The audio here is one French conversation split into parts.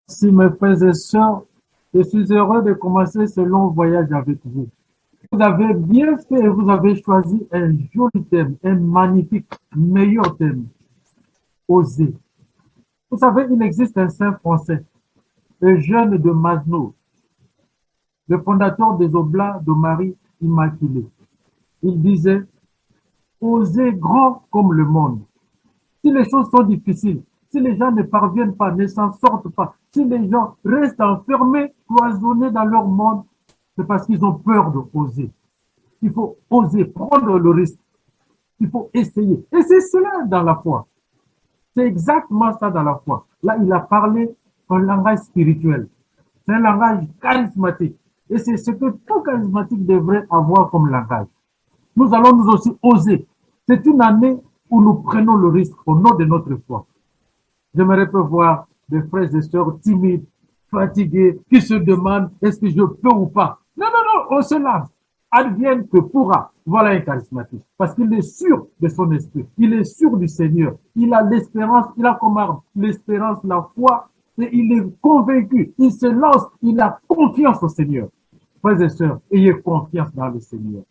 Si mes frères et sœurs, je suis heureux de commencer ce long voyage avec vous. Vous avez bien fait, vous avez choisi un joli thème, un magnifique, meilleur thème, oser. Vous savez, il existe un saint français, Eugène de Masneau, le fondateur des Oblats de Marie Immaculée. Il disait, osez grand comme le monde. Si les choses sont difficiles, si les gens ne parviennent pas, ne s'en sortent pas, si les gens restent enfermés, cloisonnés dans leur monde, c'est parce qu'ils ont peur d'oser. Il faut oser prendre le risque. Il faut essayer. Et c'est cela dans la foi. C'est exactement ça dans la foi. Là, il a parlé un langage spirituel. C'est un langage charismatique. Et c'est ce que tout charismatique devrait avoir comme langage. Nous allons nous aussi oser. C'est une année où nous prenons le risque au nom de notre foi. J'aimerais peu voir des frères et sœurs timides, fatigués, qui se demandent est-ce que je peux ou pas. Non, non, non, on se lance. Advienne que pourra. Voilà un charismatique. Parce qu'il est sûr de son esprit. Il est sûr du Seigneur. Il a l'espérance, il a comme arme l'espérance, la foi, et il est convaincu. Il se lance, il a confiance au Seigneur. Frères et sœurs, ayez confiance dans le Seigneur.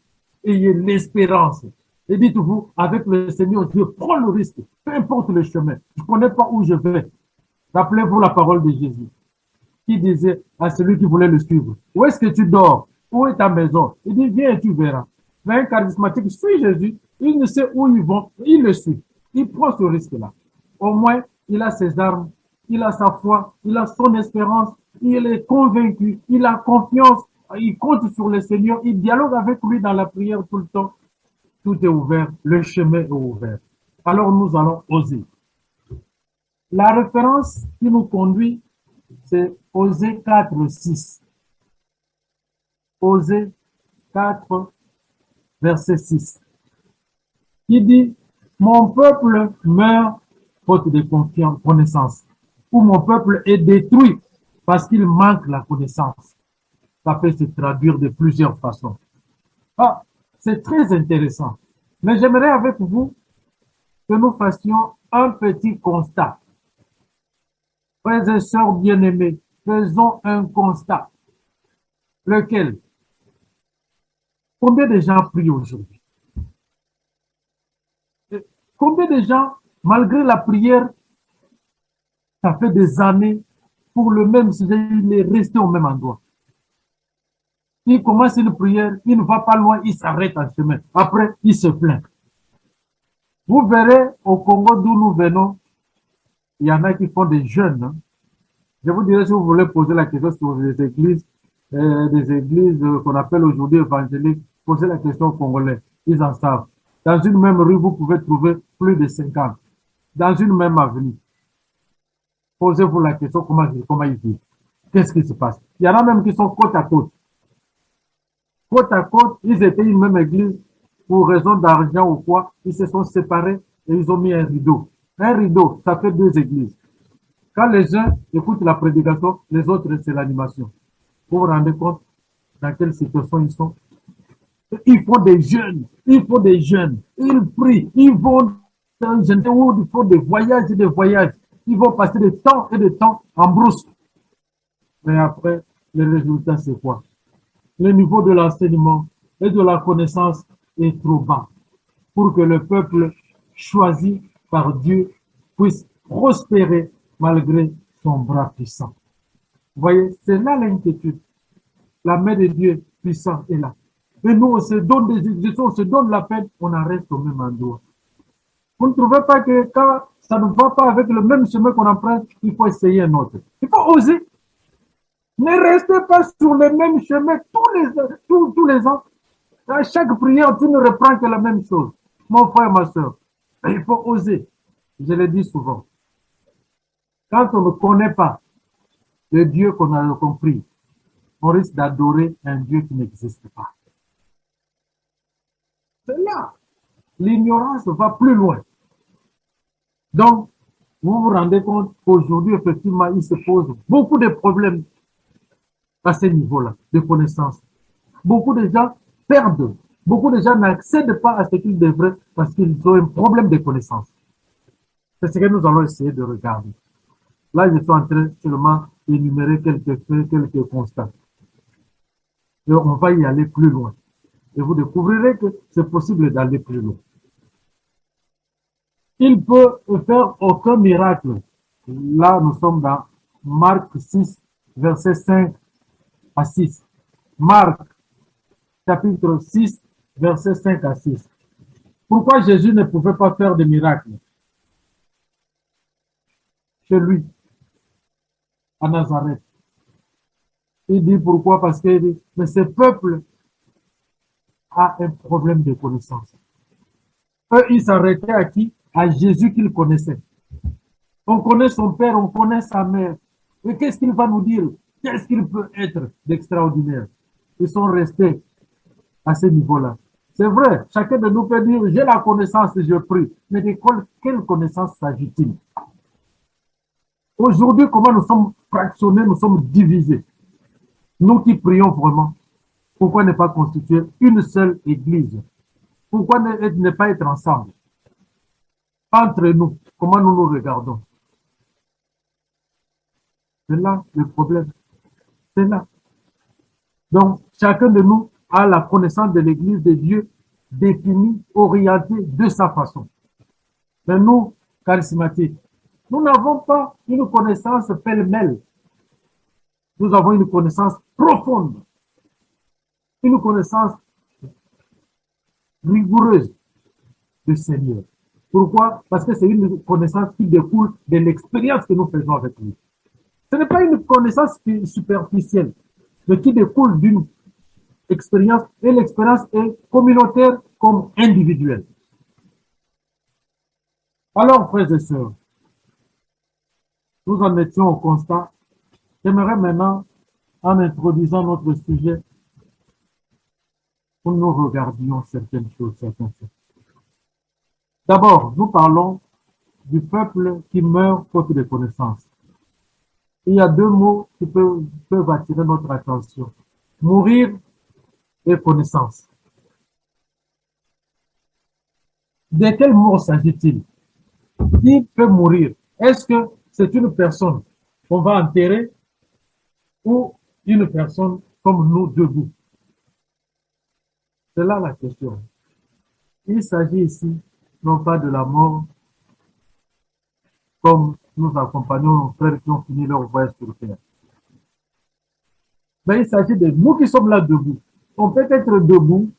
Ayez l'espérance. Et dites-vous, avec le Seigneur, je prends le risque, peu importe le chemin. Je ne connais pas où je vais. Rappelez-vous la parole de Jésus, qui disait à celui qui voulait le suivre, où est-ce que tu dors? Où est ta maison? Il dit, viens et tu verras. Mais un charismatique suit Jésus, il ne sait où ils vont, il le suit. Il prend ce risque-là. Au moins, il a ses armes, il a sa foi, il a son espérance, il est convaincu, il a confiance, il compte sur le Seigneur, il dialogue avec lui dans la prière tout le temps. Tout est ouvert, le chemin est ouvert. Alors nous allons oser. La référence qui nous conduit, c'est Osée 4, 6. Osée 4, verset 6. Qui dit, mon peuple meurt faute de connaissance. Ou mon peuple est détruit parce qu'il manque la connaissance. Ça peut se traduire de plusieurs façons. Ah, c'est très intéressant. Mais j'aimerais avec vous que nous fassions un petit constat. Frères et sœurs bien-aimés, faisons un constat. Lequel? Combien de gens prient aujourd'hui? Combien de gens, malgré la prière, ça fait des années, pour le même sujet, il est resté au même endroit. Il commence une prière, il ne va pas loin, il s'arrête en chemin. Après, il se plaint. Vous verrez, au Congo d'où nous venons, il y en a qui font des jeûnes. Hein. Je vous dirai si vous voulez poser la question sur les églises, des églises qu'on appelle aujourd'hui évangéliques, posez la question aux Congolais. Ils en savent. Dans une même rue, vous pouvez trouver plus de 50. Dans une même avenue. Posez-vous la question comment ils vivent. Qu'est-ce qui se passe? Il y en a même qui sont côte à côte. Côte à côte, ils étaient une même église. Pour raison d'argent ou quoi, ils se sont séparés et ils ont mis un rideau. Un rideau, ça fait deux églises. Quand les uns écoutent la prédication, les autres, c'est l'animation. Vous vous rendez compte dans quelle situation ils sont? Ils font des jeûnes, ils font des jeûnes, ils prient, ils vont dans un où ils font des voyages et des voyages. Ils vont passer des temps et des temps en brousse. Mais après, le résultat, c'est quoi? Le niveau de l'enseignement et de la connaissance est trop bas pour que le peuple choisi par Dieu puisse prospérer malgré son bras puissant. Vous voyez, c'est là l'inquiétude. La main de Dieu puissant est là. Et nous, on se donne des exercices, on se donne la peine, on en reste au même endroit. Vous ne trouvez pas que quand ça ne va pas avec le même chemin qu'on emprunte, il faut essayer un autre. Il faut oser. Ne restez pas sur le même chemin tous les ans. À chaque prière, tu ne reprends que la même chose. Mon frère, ma soeur, il faut oser. Je le dis souvent. Quand on ne connaît pas le Dieu qu'on a compris, on risque d'adorer un Dieu qui n'existe pas. C'est là. l'ignorance va plus loin. Donc, vous vous rendez compte qu'aujourd'hui, effectivement, il se pose beaucoup de problèmes à ce niveau-là de connaissances. Beaucoup de gens perdent. Beaucoup de gens n'accèdent pas à ce qu'ils devraient parce qu'ils ont un problème de connaissances. C'est ce que nous allons essayer de regarder. Là, je suis en train seulement d'énumérer quelques faits, quelques constats. Et on va y aller plus loin. Et vous découvrirez que c'est possible d'aller plus loin. Il peut faire aucun miracle. Là, nous sommes dans Marc 6, verset 5 à 6. Marc, chapitre 6, verset 5 à 6. Pourquoi Jésus ne pouvait pas faire de miracles chez lui, à Nazareth? Il dit pourquoi? Parce qu'il dit, mais ce peuple a un problème de connaissance. Eux, ils s'arrêtaient à qui? À Jésus qu'ils connaissaient. On connaît son père, on connaît sa mère. Et qu'est-ce qu'il va nous dire? Qu'est-ce qu'il peut être d'extraordinaire? Ils sont restés à ce niveau-là. C'est vrai, chacun de nous peut dire, j'ai la connaissance, je prie. Mais de quelle connaissance s'agit-il? Aujourd'hui, comment nous sommes fractionnés, nous sommes divisés. Nous qui prions vraiment, pourquoi ne pas constituer une seule église? Pourquoi ne pas être ensemble? Entre nous, comment nous nous regardons? C'est là le problème. C'est là. Donc, chacun de nous a la connaissance de l'église de Dieu définie, orientée de sa façon. Mais nous, charismatiques, nous n'avons pas une connaissance pêle-mêle. Nous avons une connaissance profonde, une connaissance rigoureuse du Seigneur. Pourquoi? Parce que c'est une connaissance qui découle de l'expérience que nous faisons avec lui. Ce n'est pas une connaissance superficielle, mais qui découle d'une expérience, et l'expérience est communautaire comme individuelle. Alors, frères et sœurs, nous en étions au constat. J'aimerais maintenant, en introduisant notre sujet, que nous regardions certaines choses, certains faits. D'abord, nous parlons du peuple qui meurt faute de connaissance. Il y a deux mots qui peuvent attirer notre attention. Mourir et connaissance. De quel mot s'agit-il? Qui peut mourir? Est-ce que c'est une personne qu'on va enterrer ou une personne comme nous debout? C'est là la question. Il s'agit ici non pas de la mort comme nous accompagnons nos frères qui ont fini leur voyage sur terre. Mais il s'agit de nous qui sommes là debout. On peut être debout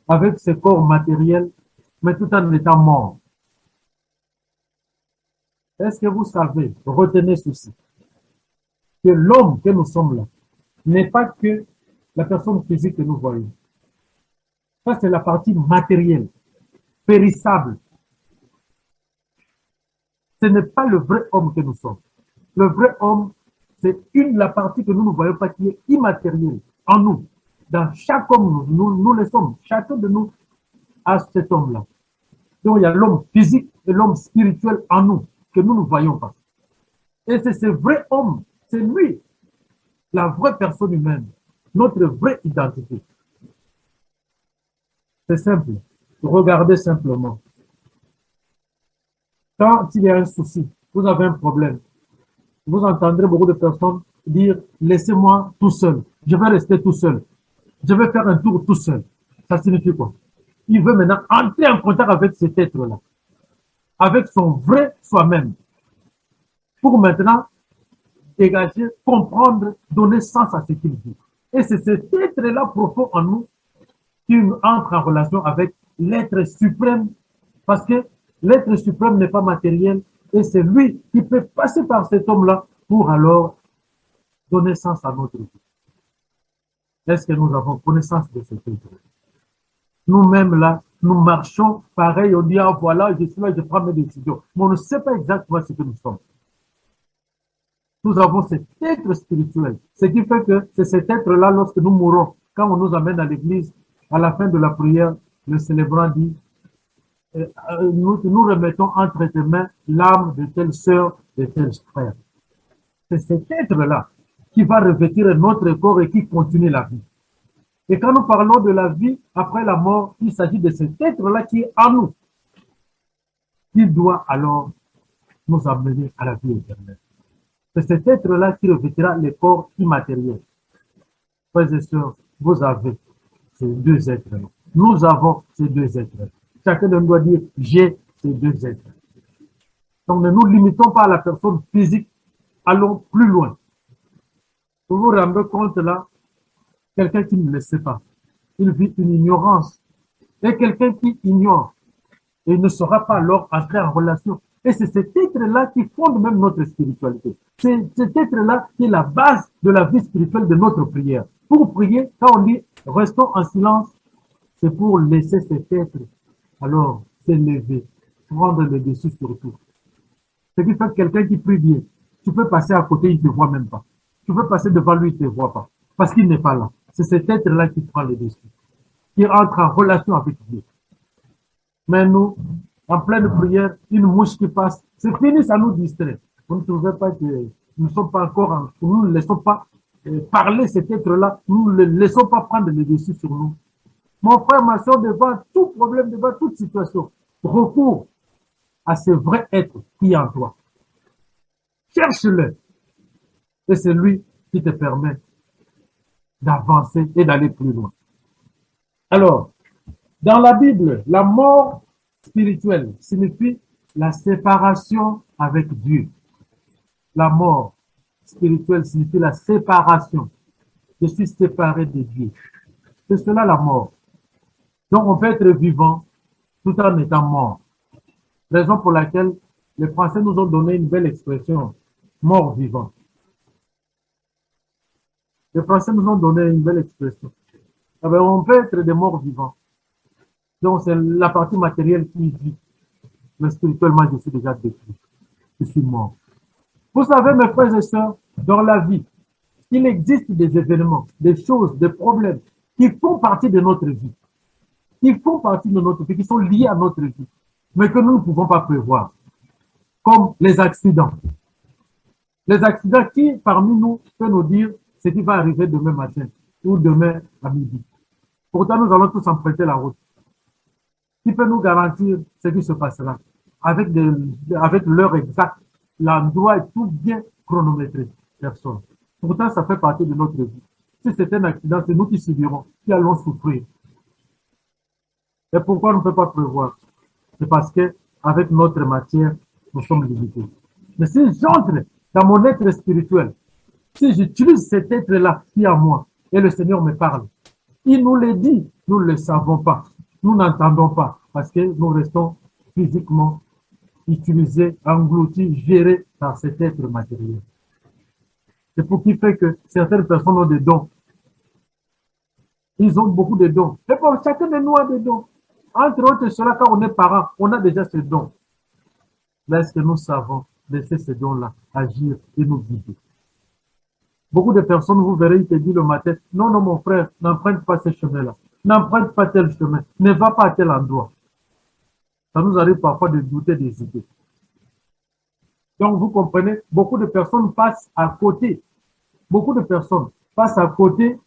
avec ce corps matériel, mais tout en étant mort. Est-ce que vous savez, retenez ceci, que l'homme que nous sommes là n'est pas que la personne physique que nous voyons. Ça, c'est la partie matérielle, périssable. Ce n'est pas le vrai homme que nous sommes. Le vrai homme, c'est la partie que nous ne voyons pas qui est immatérielle en nous. Dans chaque homme, nous le sommes. Chacun de nous a cet homme-là. Donc, il y a l'homme physique et l'homme spirituel en nous, que nous ne voyons pas. Et c'est ce vrai homme, c'est lui, la vraie personne humaine, notre vraie identité. C'est simple. Regardez simplement. Quand il y a un souci, vous avez un problème, vous entendrez beaucoup de personnes dire « laissez-moi tout seul, je vais rester tout seul, je vais faire un tour tout seul ». Ça signifie quoi? Il veut maintenant entrer en contact avec cet être-là, avec son vrai soi-même, pour maintenant dégager, comprendre, donner sens à ce qu'il dit. Et c'est cet être-là profond en nous qui entre en relation avec l'être suprême, parce que l'être suprême n'est pas matériel, et c'est lui qui peut passer par cet homme-là pour alors donner sens à notre vie. Est-ce que nous avons connaissance de cet être? Nous-mêmes là, nous marchons pareil, on dit, ah voilà, je suis là, je prends mes décisions. Mais on ne sait pas exactement ce que nous sommes. Nous avons cet être spirituel. Ce qui fait que c'est cet être-là, lorsque nous mourons, quand on nous amène à l'église, à la fin de la prière, le célébrant dit, nous remettons entre tes mains l'âme de telle sœur, de tel frère. C'est cet être-là qui va revêtir notre corps et qui continue la vie. Et quand nous parlons de la vie après la mort, il s'agit de cet être-là qui est en nous, qui doit alors nous amener à la vie éternelle. C'est cet être-là qui revêtira les corps immatériels. Frères et sœurs, vous avez ces deux êtres-là. Nous avons ces deux êtres. Chacun de nous doit dire, j'ai ces deux êtres. Donc ne nous limitons pas à la personne physique, allons plus loin. Vous vous rendez compte là, quelqu'un qui ne le sait pas, il vit une ignorance. Et quelqu'un qui ignore et ne saura pas alors entrer en relation. Et c'est cet être-là qui fonde même notre spiritualité. C'est cet être-là qui est la base de la vie spirituelle de notre prière. Pour prier, quand on dit restons en silence, c'est pour laisser cet être alors s'élever, prendre le dessus sur tout. Ce qui fait que quelqu'un qui prie bien, tu peux passer à côté, il ne te voit même pas. Tu peux passer devant lui, il ne te voit pas. Parce qu'il n'est pas là. C'est cet être-là qui prend le dessus, qui entre en relation avec Dieu. Mais nous, en pleine prière, une mouche qui passe, c'est fini, ça nous distrait. Vous ne trouvez pas que nous ne sommes pas encore, nous ne laissons pas parler cet être-là, nous ne le laissons pas prendre le dessus sur nous. Mon frère, ma soeur, devant tout problème, devant toute situation, recours à ce vrai être qui est en toi. Cherche-le. Et c'est lui qui te permet d'avancer et d'aller plus loin. Alors, dans la Bible, la mort spirituelle signifie la séparation avec Dieu. La mort spirituelle signifie la séparation. Je suis séparé de Dieu. C'est cela la mort. Donc on peut être vivant tout en étant mort. Raison pour laquelle les Français nous ont donné une belle expression, mort-vivant. Les Français nous ont donné une belle expression. On peut être des morts vivants. Donc c'est la partie matérielle qui vit. Mais spirituellement, je suis déjà détruit. Je suis mort. Vous savez, mes frères et sœurs, dans la vie, il existe des événements, des choses, des problèmes qui font partie de notre vie, qui sont liés à notre vie, mais que nous ne pouvons pas prévoir, comme les accidents. Les accidents qui, parmi nous, peuvent nous dire ce qui va arriver demain matin ou demain à midi. Pourtant, nous allons tous emprunter la route. Qui peut nous garantir ce qui se passera avec l'heure exacte, l'endroit est tout bien chronométré. Personne. Pourtant, ça fait partie de notre vie. Si c'est un accident, c'est nous qui subirons, qui allons souffrir. Et pourquoi on ne peut pas prévoir? C'est parce que avec notre matière, nous sommes limités. Mais si j'entre dans mon être spirituel, si j'utilise cet être-là qui est en moi, et le Seigneur me parle, il nous le dit, nous ne le savons pas, nous n'entendons pas, parce que nous restons physiquement utilisés, engloutis, gérés par cet être matériel. C'est pour qui fait que certaines personnes ont des dons. Ils ont beaucoup de dons. Et pour chacun de nous a des dons. Entre autres, cela, quand on est parent, on a déjà ces dons. Mais est-ce que nous savons laisser ces dons-là agir et nous guider? Beaucoup de personnes, vous verrez, ils te disent le matin, non, non, mon frère, n'emprunte pas ce chemin-là. N'emprunte pas tel chemin. Ne va pas à tel endroit. Ça nous arrive parfois de douter des idées. Donc, vous comprenez, beaucoup de personnes passent à côté. Beaucoup de personnes passent à côté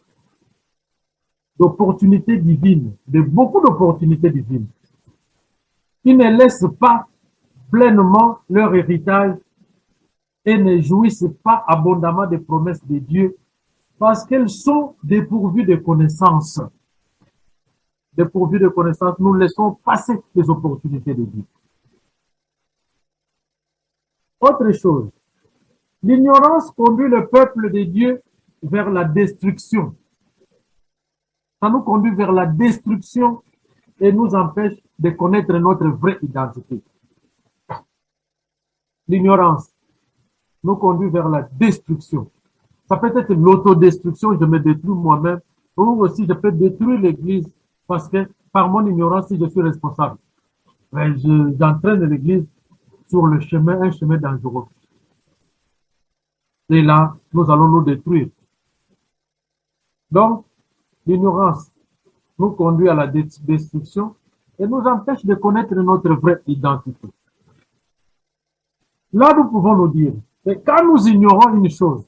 d'opportunités divines, de beaucoup d'opportunités divines. Ils ne laissent pas pleinement leur héritage et ne jouissent pas abondamment des promesses de Dieu parce qu'elles sont dépourvues de connaissances. Dépourvues de connaissances, nous laissons passer les opportunités de Dieu. Autre chose, l'ignorance conduit le peuple de Dieu vers la destruction. Ça nous conduit vers la destruction et nous empêche de connaître notre vraie identité. L'ignorance nous conduit vers la destruction. Ça peut être l'autodestruction, je me détruis moi-même, ou aussi je peux détruire l'Église parce que par mon ignorance, si je suis responsable, j'entraîne l'Église sur le chemin, un chemin dangereux. Et là, nous allons nous détruire. Donc, l'ignorance nous conduit à la destruction et nous empêche de connaître notre vraie identité. Là, nous pouvons nous dire que quand nous ignorons une chose,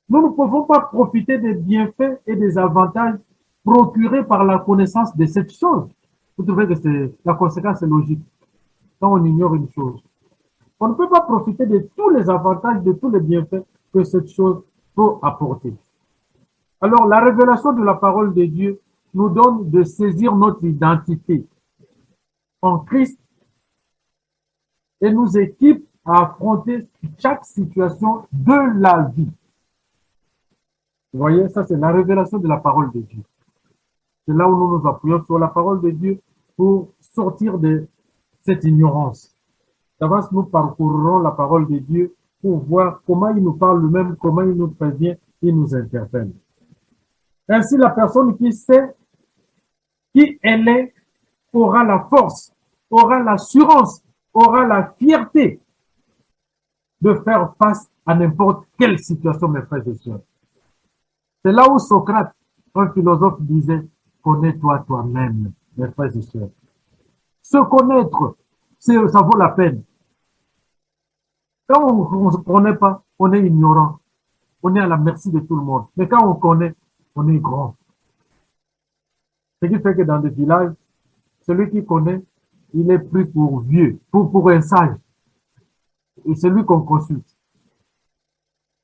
nous ne pouvons pas profiter des bienfaits et des avantages procurés par la connaissance de cette chose. Vous trouvez que la conséquence est logique quand on ignore une chose. On ne peut pas profiter de tous les avantages, de tous les bienfaits que cette chose peut apporter. Alors, la révélation de la parole de Dieu nous donne de saisir notre identité en Christ et nous équipe à affronter chaque situation de la vie. Vous voyez, ça c'est la révélation de la parole de Dieu. C'est là où nous nous appuyons sur la parole de Dieu pour sortir de cette ignorance. D'avance, nous parcourrons la parole de Dieu pour voir comment il nous parle lui-même, comment il nous prévient, il nous interpelle. Ainsi, la personne qui sait qui elle est aura la force, aura l'assurance, aura la fierté de faire face à n'importe quelle situation, mes frères et sœurs. C'est là où Socrate, un philosophe, disait « Connais-toi toi-même, mes frères et sœurs. » Se connaître, ça vaut la peine. Quand on ne se connaît pas, on est ignorant. On est à la merci de tout le monde. Mais quand on connaît, on est grand. Ce qui fait que dans des villages, celui qui connaît, il est pris pour vieux, pour un sage. Et celui qu'on consulte.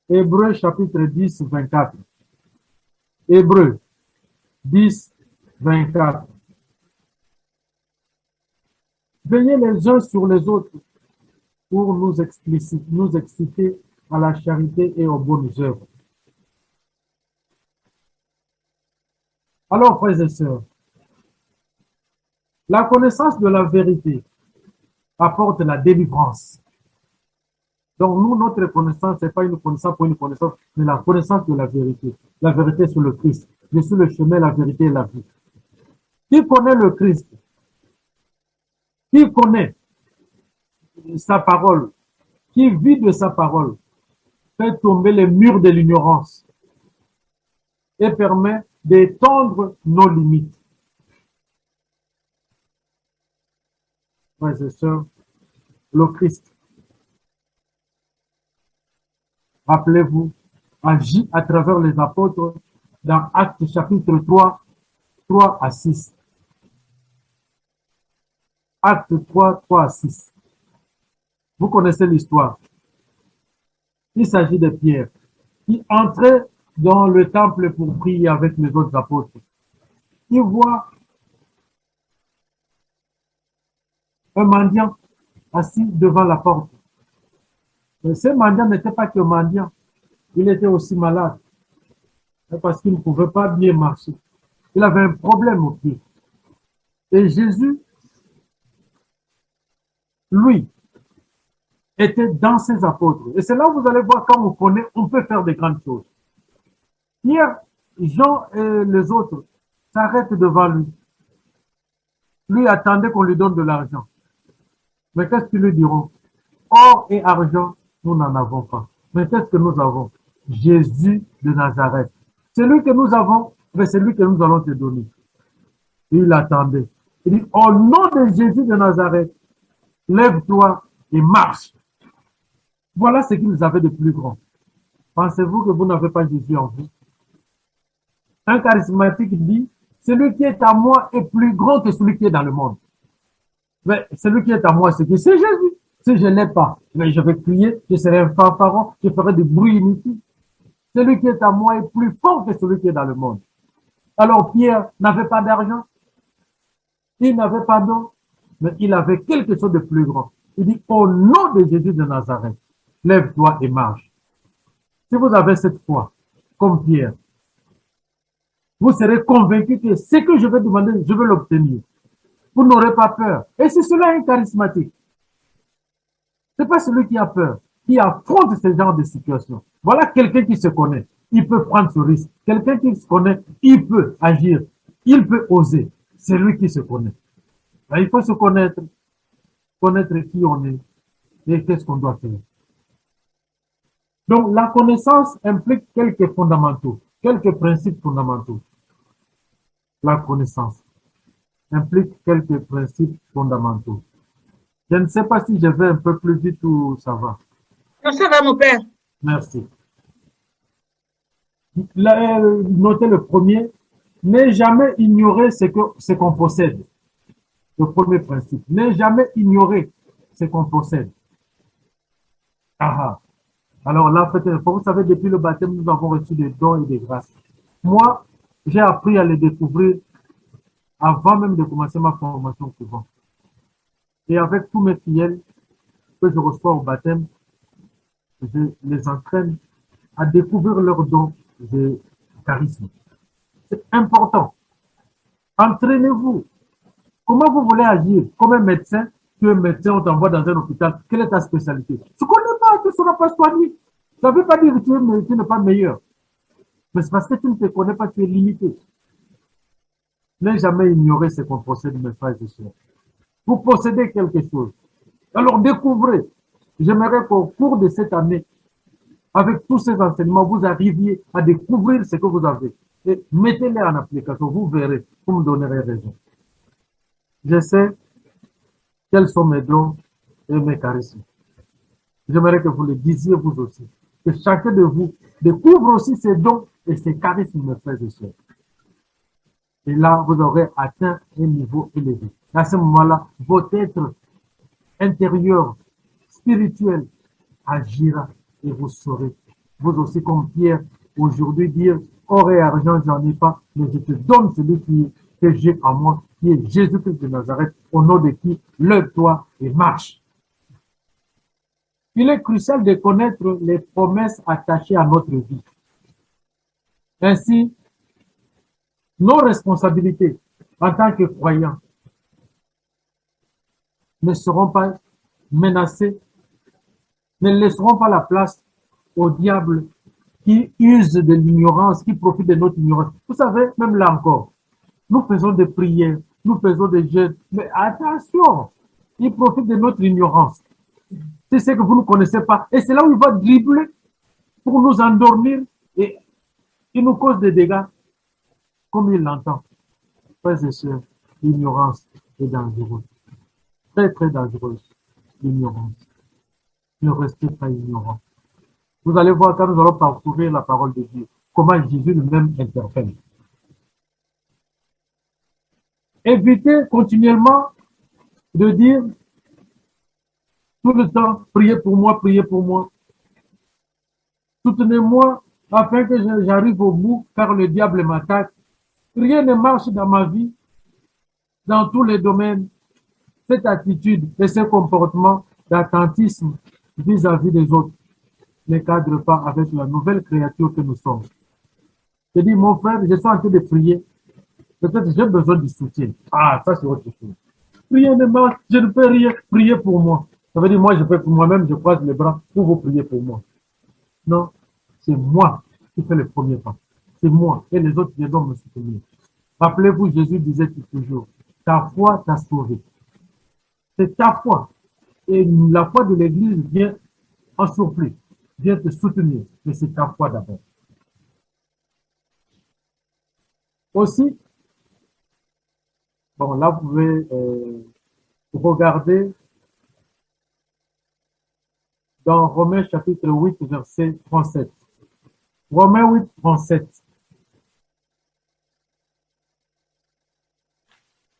Hébreux chapitre 10, 24. Hébreux 10, 24. Veillez les uns sur les autres pour nous exciter à la charité et aux bonnes œuvres. Alors, frères et sœurs, la connaissance de la vérité apporte la délivrance. Donc, nous, notre connaissance, ce n'est pas une connaissance pour une connaissance, mais la connaissance de la vérité. La vérité sur le Christ. Je suis le chemin, la vérité et la vie. Qui connaît le Christ? Qui connaît sa parole? Qui vit de sa parole? Fait tomber les murs de l'ignorance et permet d'étendre nos limites. Frères et sœurs, le Christ, rappelez-vous, agit à travers les apôtres dans Actes chapitre 3, 3 à 6. Actes 3, 3 à 6. Vous connaissez l'histoire. Il s'agit de Pierre qui entrait dans le temple pour prier avec les autres apôtres. Il voit un mendiant assis devant la porte. Mais ce mendiant n'était pas que mendiant, il était aussi malade parce qu'il ne pouvait pas bien marcher. Il avait un problème au pied. Et Jésus, lui, était dans ses apôtres. Et c'est là où vous allez voir, quand on connaît, on peut faire de grandes choses. Pierre, Jean et les autres s'arrêtent devant lui. Lui attendait qu'on lui donne de l'argent. Mais qu'est-ce qu'ils lui diront? Or et argent, nous n'en avons pas. Mais qu'est-ce que nous avons? Jésus de Nazareth. Celui que nous avons, mais c'est lui que nous allons te donner. Il attendait. Il dit, au nom de Jésus de Nazareth, lève-toi et marche. Voilà ce qu'il nous avait de plus grand. Pensez-vous que vous n'avez pas Jésus en vous? Un charismatique dit, celui qui est à moi est plus grand que celui qui est dans le monde. Mais celui qui est à moi, c'est qui? C'est Jésus. Si je ne l'ai pas, mais je vais crier, je serai un fanfaron, je ferai des bruits inutiles. Celui qui est à moi est plus fort que celui qui est dans le monde. Alors Pierre n'avait pas d'argent, il n'avait pas d'eau, mais il avait quelque chose de plus grand. Il dit, au nom de Jésus de Nazareth, lève-toi et marche. Si vous avez cette foi, comme Pierre, vous serez convaincu que ce que je vais demander, je vais l'obtenir. Vous n'aurez pas peur. Et c'est cela un charismatique. C'est pas celui qui a peur, qui affronte ce genre de situation. Voilà quelqu'un qui se connaît. Il peut prendre ce risque. Quelqu'un qui se connaît, il peut agir. Il peut oser. C'est lui qui se connaît. Alors, il faut se connaître. Connaître qui on est et qu'est-ce qu'on doit faire. Donc, la connaissance implique quelques fondamentaux, quelques principes fondamentaux. La connaissance implique quelques principes fondamentaux. Je ne sais pas si je vais un peu plus vite ou ça va. Non, ça va, mon père. Merci. Notez le premier, ne jamais ignorer ce qu'on possède. Le premier principe, ne jamais ignorer ce qu'on possède. Ah, ah. Alors là, faites un effort. Vous savez, depuis le baptême, nous avons reçu des dons et des grâces. Moi, j'ai appris à les découvrir avant même de commencer ma formation au couvent. Et avec tous mes fidèles que je reçois au baptême, je les entraîne à découvrir leurs dons et charisme. C'est important. Entraînez-vous. Comment vous voulez agir comme un médecin? Tu es médecin, on t'envoie dans un hôpital. Quelle est ta spécialité? Tu ne connais pas, tu ne seras pas soigné. Ça ne veut pas dire que tu n'es pas meilleur. Mais c'est parce que tu ne te connais pas, tu es limité. Ne jamais ignorer ce qu'on possède, mes frères et sœurs. Vous possédez quelque chose. Alors découvrez. J'aimerais qu'au cours de cette année, avec tous ces enseignements, vous arriviez à découvrir ce que vous avez. Et mettez-les en application. Vous verrez. Vous me donnerez raison. Je sais quels sont mes dons et mes charismes. J'aimerais que vous le disiez vous aussi. Que chacun de vous découvre aussi ses dons et ses charismes, mes frères et sœurs. Et là, vous aurez atteint un niveau élevé. À ce moment-là, votre être intérieur, spirituel, agira et vous saurez. Vous aussi, comme Pierre, aujourd'hui dire, or et argent, j'en ai pas, mais je te donne celui que j'ai en moi, qui est Jésus-Christ de Nazareth, au nom de qui, lève-toi et marche. Il est crucial de connaître les promesses attachées à notre vie. Ainsi, nos responsabilités en tant que croyants ne seront pas menacées, ne laisseront pas la place au diable qui use de l'ignorance, qui profite de notre ignorance. Vous savez, même là encore, nous faisons des prières, nous faisons des jeûnes, mais attention, il profite de notre ignorance. C'est ce que vous ne connaissez pas. Et c'est là où il va dribbler pour nous endormir et il nous cause des dégâts comme il l'entend. Frères et sœurs, l'ignorance est dangereuse. Très, très dangereuse. L'ignorance. Ne restez pas ignorants. Vous allez voir quand nous allons parcourir la parole de Dieu, comment Jésus lui-même interpelle. Évitez continuellement de dire tout le temps, priez pour moi, soutenez-moi afin que j'arrive au bout car le diable m'attaque. Rien ne marche dans ma vie, dans tous les domaines. Cette attitude et ce comportement d'attentisme vis-à-vis des autres ne cadre pas avec la nouvelle créature que nous sommes. Je dis, mon frère, je suis en train de prier. Peut-être j'ai besoin de soutien. Ah, ça c'est autre chose. Rien ne marche, je ne peux rien. Priez pour moi. Ça veut dire, moi, je fais pour moi-même, je croise les bras pour vous prier pour moi. Non, c'est moi qui fais le premier pas. C'est moi. Et les autres viendront me soutenir. Rappelez-vous, Jésus disait toujours, ta foi t'a sauvé. C'est ta foi. Et la foi de l'Église vient en surplus, vient te soutenir. Mais c'est ta foi d'abord. Aussi, bon, là, vous pouvez regarder dans Romains chapitre 8, verset 37. Romains 8, 37.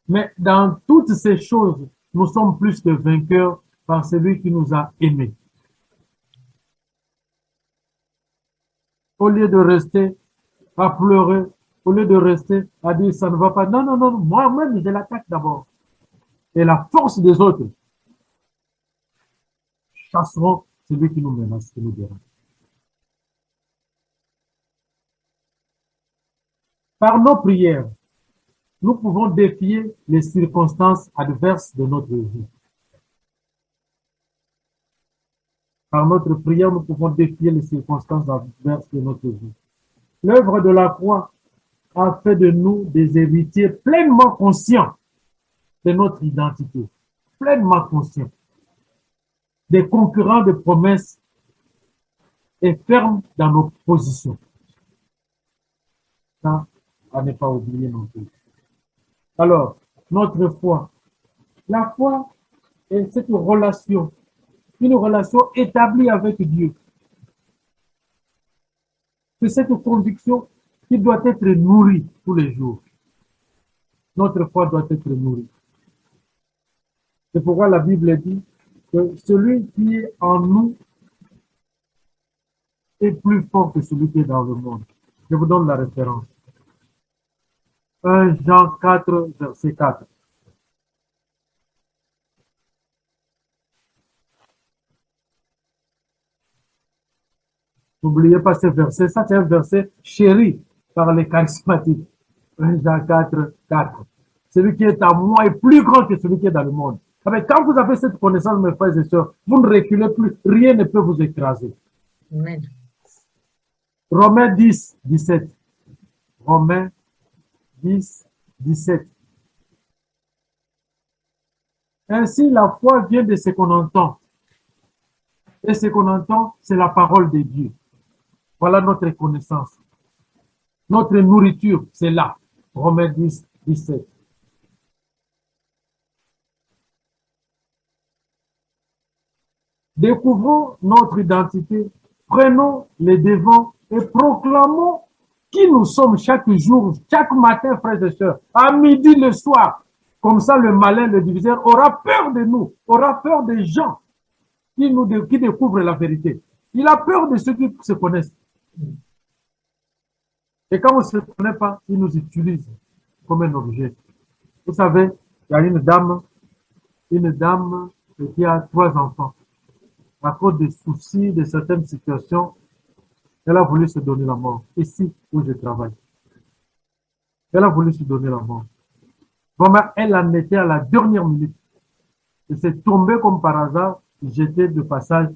Mais dans toutes ces choses, nous sommes plus que vainqueurs par celui qui nous a aimés. Au lieu de rester à pleurer, au lieu de rester à dire ça ne va pas. Non, non, non, moi-même, je l'attaque d'abord. Et la force des autres chasseront celui qui nous menace, qui nous dérange. Par nos prières, nous pouvons défier les circonstances adverses de notre vie. Par notre prière, nous pouvons défier les circonstances adverses de notre vie. L'œuvre de la croix a fait de nous des héritiers pleinement conscients de notre identité, pleinement conscients, des concurrents de promesses et fermes dans nos positions. Ça, à ne pas oublier non plus. Alors, notre foi. La foi est cette relation, une relation établie avec Dieu. C'est cette conviction qui doit être nourrie tous les jours. Notre foi doit être nourrie. C'est pourquoi la Bible dit que celui qui est en nous est plus fort que celui qui est dans le monde. Je vous donne la référence. 1 Jean 4, verset 4. N'oubliez pas ce verset. Ça, c'est un verset chéri par les charismatiques. 1 Jean 4, 4. Celui qui est en moi est plus grand que celui qui est dans le monde. Mais quand vous avez cette connaissance, mes frères et sœurs, vous ne reculez plus. Rien ne peut vous écraser. Amen. Romains 10, 17. Romains 10, 17. Ainsi, la foi vient de ce qu'on entend. Et ce qu'on entend, c'est la parole de Dieu. Voilà notre connaissance. Notre nourriture, c'est là. Romains 10, 17. Découvrons notre identité, prenons les devants et proclamons qui nous sommes chaque jour, chaque matin, frères et sœurs, à midi, le soir. Comme ça, le malin, le diviseur, aura peur de nous, aura peur des gens qui découvrent la vérité. Il a peur de ceux qui se connaissent. Et quand on ne se connaît pas, il nous utilise comme un objet. Vous savez, il y a une dame qui a 3 enfants. À cause des soucis, de certaines situations, elle a voulu se donner la mort. Ici où je travaille. Elle a voulu se donner la mort. Vraiment, elle en était à la dernière minute. Et c'est tombé comme par hasard. J'étais de passage.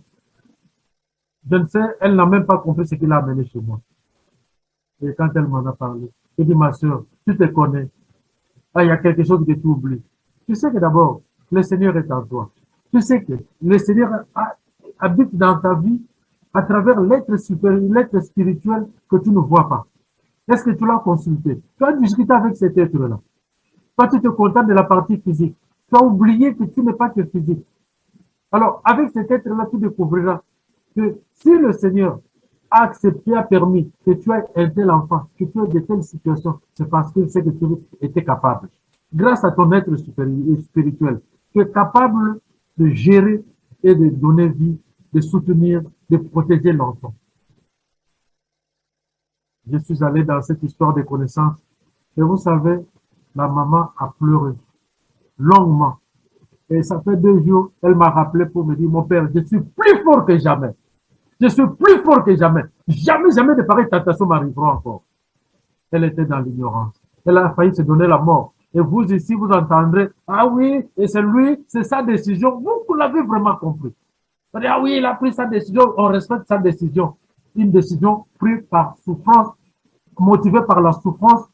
Je ne sais, elle n'a même pas compris ce qu'il a amené chez moi. Et quand elle m'en a parlé, elle dit, ma soeur, tu te connais. Ah, il y a quelque chose que tu oublies. Tu sais que d'abord, le Seigneur est en toi. Tu sais que le Seigneur habite dans ta vie à travers l'être supérieur, l'être spirituel que tu ne vois pas. Est-ce que tu l'as consulté? Tu as discuté avec cet être-là. Toi, tu te contentes de la partie physique. Tu as oublié que tu n'es pas que physique. Alors, avec cet être-là, tu découvriras que si le Seigneur a accepté, a permis que tu aies un tel enfant, que tu aies de telles situations, c'est parce qu'il sait que tu étais capable. Grâce à ton être spirituel, tu es capable de gérer et de donner vie, de soutenir, de protéger l'enfant. Je suis allé dans cette histoire de connaissances et vous savez, la maman a pleuré longuement. Et ça fait 2 jours, elle m'a rappelé pour me dire, mon père, je suis plus fort que jamais. Je suis plus fort que jamais. Jamais, jamais de pareilles tentations m'arriveront encore. Elle était dans l'ignorance. Elle a failli se donner la mort. Et vous ici, vous entendrez, ah oui, et c'est lui, c'est sa décision. Vous l'avez vraiment compris. Vous dites, ah oui, il a pris sa décision, on respecte sa décision. Une décision prise par souffrance, motivée par la souffrance.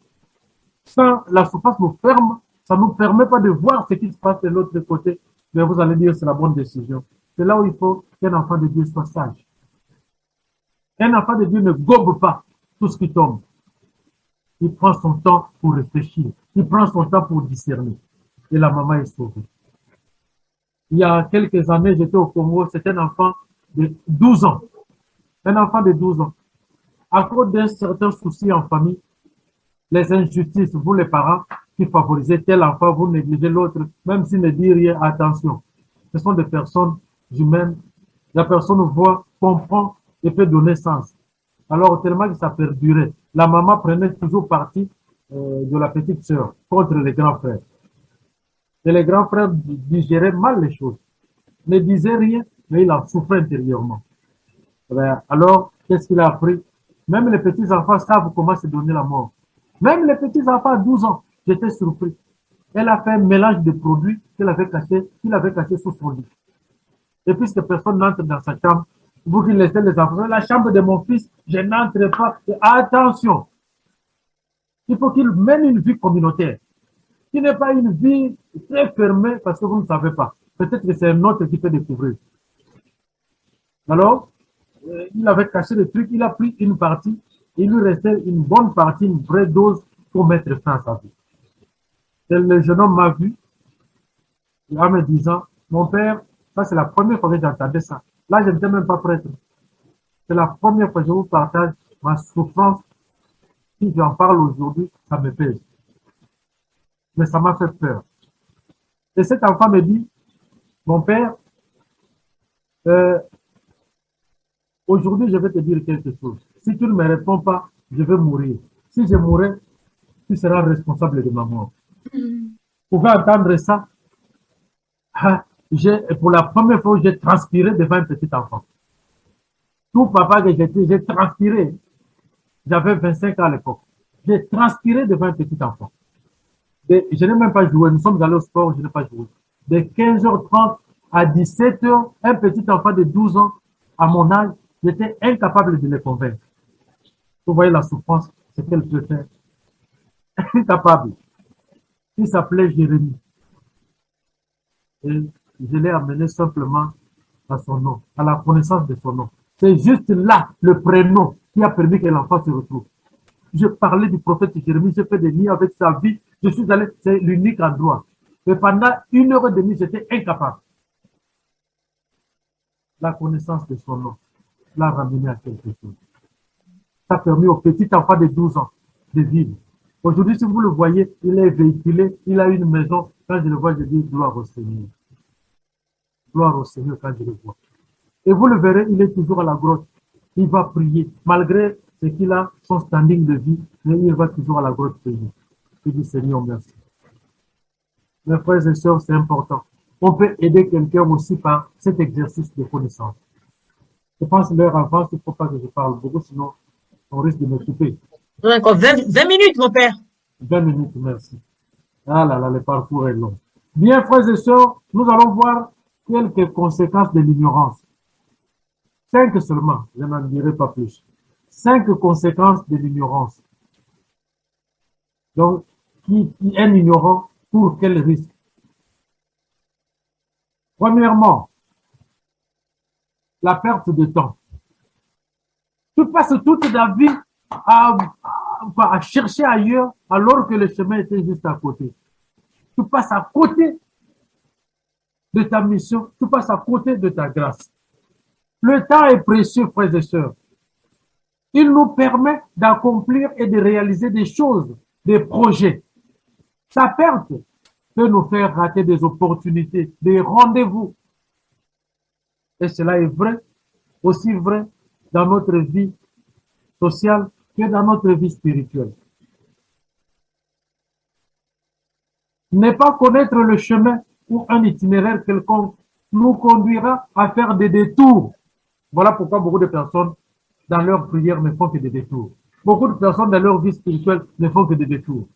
Sans la souffrance nous ferme, ça ne nous permet pas de voir ce qui se passe de l'autre côté. Mais vous allez dire, c'est la bonne décision. C'est là où il faut qu'un enfant de Dieu soit sage. Un enfant de Dieu ne gobe pas tout ce qui tombe. Il prend son temps pour réfléchir. Il prend son temps pour discerner. Et la maman est sauvée. Il y a quelques années, j'étais au Congo, c'était un enfant de 12 ans. Un enfant de 12 ans. À cause d'un certain souci en famille, les injustices, vous les parents, qui favorisez tel enfant, vous négligez l'autre, même s'il ne dit rien, attention. Ce sont des personnes humaines. La personne voit, comprend et peut donner sens. Alors, tellement que ça perdurait. La maman prenait toujours parti de la petite sœur contre les grands frères. Et les grands frères digéraient mal les choses. Ne disaient rien, mais il en souffrait intérieurement. Alors, qu'est-ce qu'il a appris? Même les petits enfants savent comment se donner la mort. Même les petits enfants à 12 ans, j'étais surpris. Elle a fait un mélange de produits qu'il avait caché sous son lit. Et puisque personne n'entre dans sa chambre, vous qui laissez les enfants, la chambre de mon fils, je n'entre pas. Attention! Il faut qu'il mène une vie communautaire. Qui n'est pas une vie très fermée parce que vous ne savez pas. Peut-être que c'est un autre qui peut découvrir. Alors, il avait caché le truc, il a pris une partie, il lui restait une bonne partie, une vraie dose pour mettre fin à sa vie. Et le jeune homme m'a vu en me disant, mon père, ça c'est la première fois que j'entendais ça. Là, je n'étais même pas prêtre. C'est la première fois que je vous partage ma souffrance. Si j'en parle aujourd'hui, ça me pèse. Mais ça m'a fait peur. Et cet enfant me dit, mon père, euh, aujourd'hui, je vais te dire quelque chose. Si tu ne me réponds pas, je vais mourir. Si je mourrai, tu seras responsable de ma mort. Vous pouvez entendre ça? Ah, pour la première fois, j'ai transpiré devant un petit enfant. Tout papa que j'étais, j'ai transpiré. J'avais 25 ans à l'époque. J'ai transpiré devant un petit enfant. Je n'ai même pas joué. Nous sommes allés au sport, je n'ai pas joué. De 15h30 à 17h, un petit enfant de 12 ans, à mon âge, j'étais incapable de le convaincre. Vous voyez la souffrance, c'est qu'elle peut faire. Incapable. Il s'appelait Jérémie. Et je l'ai amené simplement à son nom, à la connaissance de son nom. C'est juste là, le prénom, qui a permis que l'enfant se retrouve. Je parlais du prophète Jérémie, j'ai fait des liens avec sa vie. Je suis allé, c'est l'unique endroit. Et pendant 1h30, j'étais incapable. La connaissance de son nom l'a ramené à quelque chose. Ça a permis au petit enfant de 12 ans de vivre. Aujourd'hui, si vous le voyez, il est véhiculé, il a une maison. Quand je le vois, je dis gloire au Seigneur. Gloire au Seigneur quand je le vois. Et vous le verrez, il est toujours à la grotte. Il va prier. Malgré ce qu'il a, son standing de vie, mais il va toujours à la grotte prier. Il dit Seigneur, merci. Mes frères et sœurs, c'est important. On peut aider quelqu'un aussi par cet exercice de connaissance. Je pense que l'heure avance, il ne faut pas que je parle beaucoup, sinon on risque de me couper. Encore 20 minutes, mon père. 20 minutes, merci. Ah là là, le parcours est long. Bien, frères et sœurs, nous allons voir quelques conséquences de l'ignorance. 5 seulement, je n'en dirai pas plus. 5 conséquences de l'ignorance. Donc, qui est ignorant, pour quel risque? Premièrement, la perte de temps. Tu passes toute ta vie à chercher ailleurs alors que le chemin était juste à côté. Tu passes à côté de ta mission, tu passes à côté de ta grâce. Le temps est précieux, frères et sœurs. Il nous permet d'accomplir et de réaliser des choses, des projets. Sa perte peut nous faire rater des opportunités, des rendez-vous. Et cela est vrai, aussi vrai dans notre vie sociale que dans notre vie spirituelle. Ne pas connaître le chemin ou un itinéraire quelconque nous conduira à faire des détours. Voilà pourquoi beaucoup de personnes dans leur prière ne font que des détours. Beaucoup de personnes dans leur vie spirituelle ne font que des détours.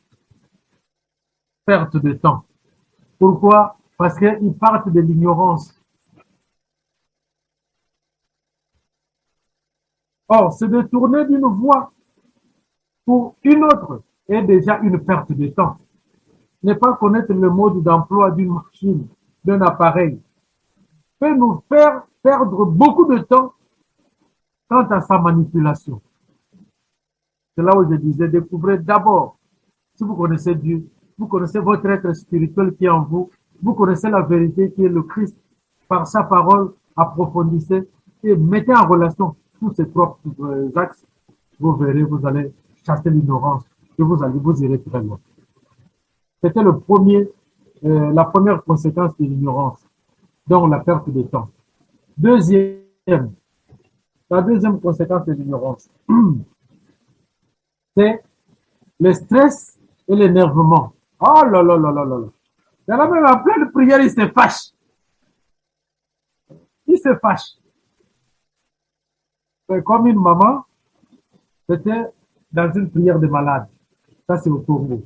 Perte de temps. Pourquoi? Parce qu'ils partent de l'ignorance. Or, se détourner d'une voie pour une autre est déjà une perte de temps. Ne pas connaître le mode d'emploi d'une machine, d'un appareil, peut nous faire perdre beaucoup de temps quant à sa manipulation. C'est là où je disais, découvrez d'abord, si vous connaissez Dieu, vous connaissez votre être spirituel qui est en vous, vous connaissez la vérité qui est le Christ, par sa parole, approfondissez et mettez en relation tous ces trois axes. Vous verrez, vous allez chasser l'ignorance et vous irez très loin. C'était la première conséquence de l'ignorance, donc la perte de temps. La deuxième conséquence de l'ignorance, c'est le stress et l'énervement. Oh là là là là là là. Il y en a même en pleine prière, il se fâche. Il se fâche. Comme une maman, c'était dans une prière de malade. Ça, c'est au Congo.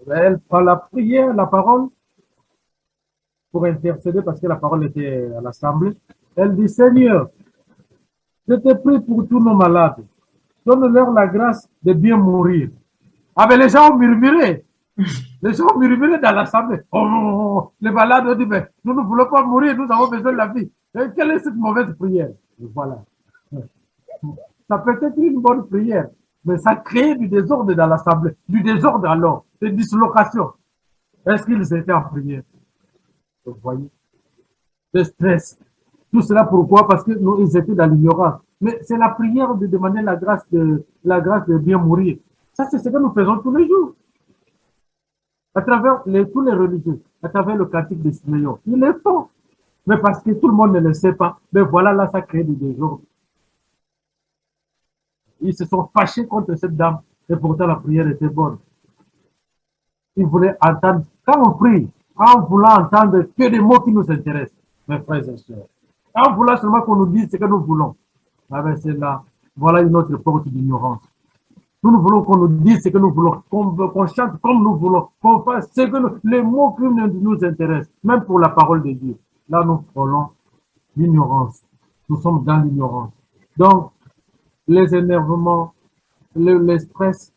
Elle prend la prière, la parole, pour intercéder parce que la parole était à l'Assemblée. Elle dit, Seigneur, je te prie pour tous nos malades. Donne-leur la grâce de bien mourir. Ah, mais les gens ont murmuré. Les gens ont murmuré dans l'Assemblée. Oh, les malades ont dit, mais nous ne voulons pas mourir, nous avons besoin de la vie. Et quelle est cette mauvaise prière? Et voilà. Ça peut être une bonne prière, Mais ça crée du désordre dans l'Assemblée, du désordre alors, des dislocations. Est-ce qu'ils étaient en prière? Vous voyez? Le stress. Tout cela pourquoi? Parce que nous, ils étaient dans l'ignorance. Mais c'est la prière de demander la grâce de bien mourir. Ça, c'est ce que nous faisons tous les jours. À travers tous les religieux, à travers le cantique de Simeon. Ils le font. Mais parce que tout le monde ne le sait pas, mais voilà, là, ça crée du désordre. Ils se sont fâchés contre cette dame, et pourtant la prière était bonne. Ils voulaient entendre, quand on prie, en voulant entendre que des mots qui nous intéressent, mes frères et sœurs. En voulant seulement qu'on nous dise ce que nous voulons. Ah ben c'est là, voilà une autre porte d'ignorance. Nous voulons qu'on nous dise ce que nous voulons, qu'on chante comme nous voulons, qu'on fasse ce que les mots qui nous intéressent, même pour la parole de Dieu. Là, nous frôlons l'ignorance. Nous sommes dans l'ignorance. Donc, les énervements, le stress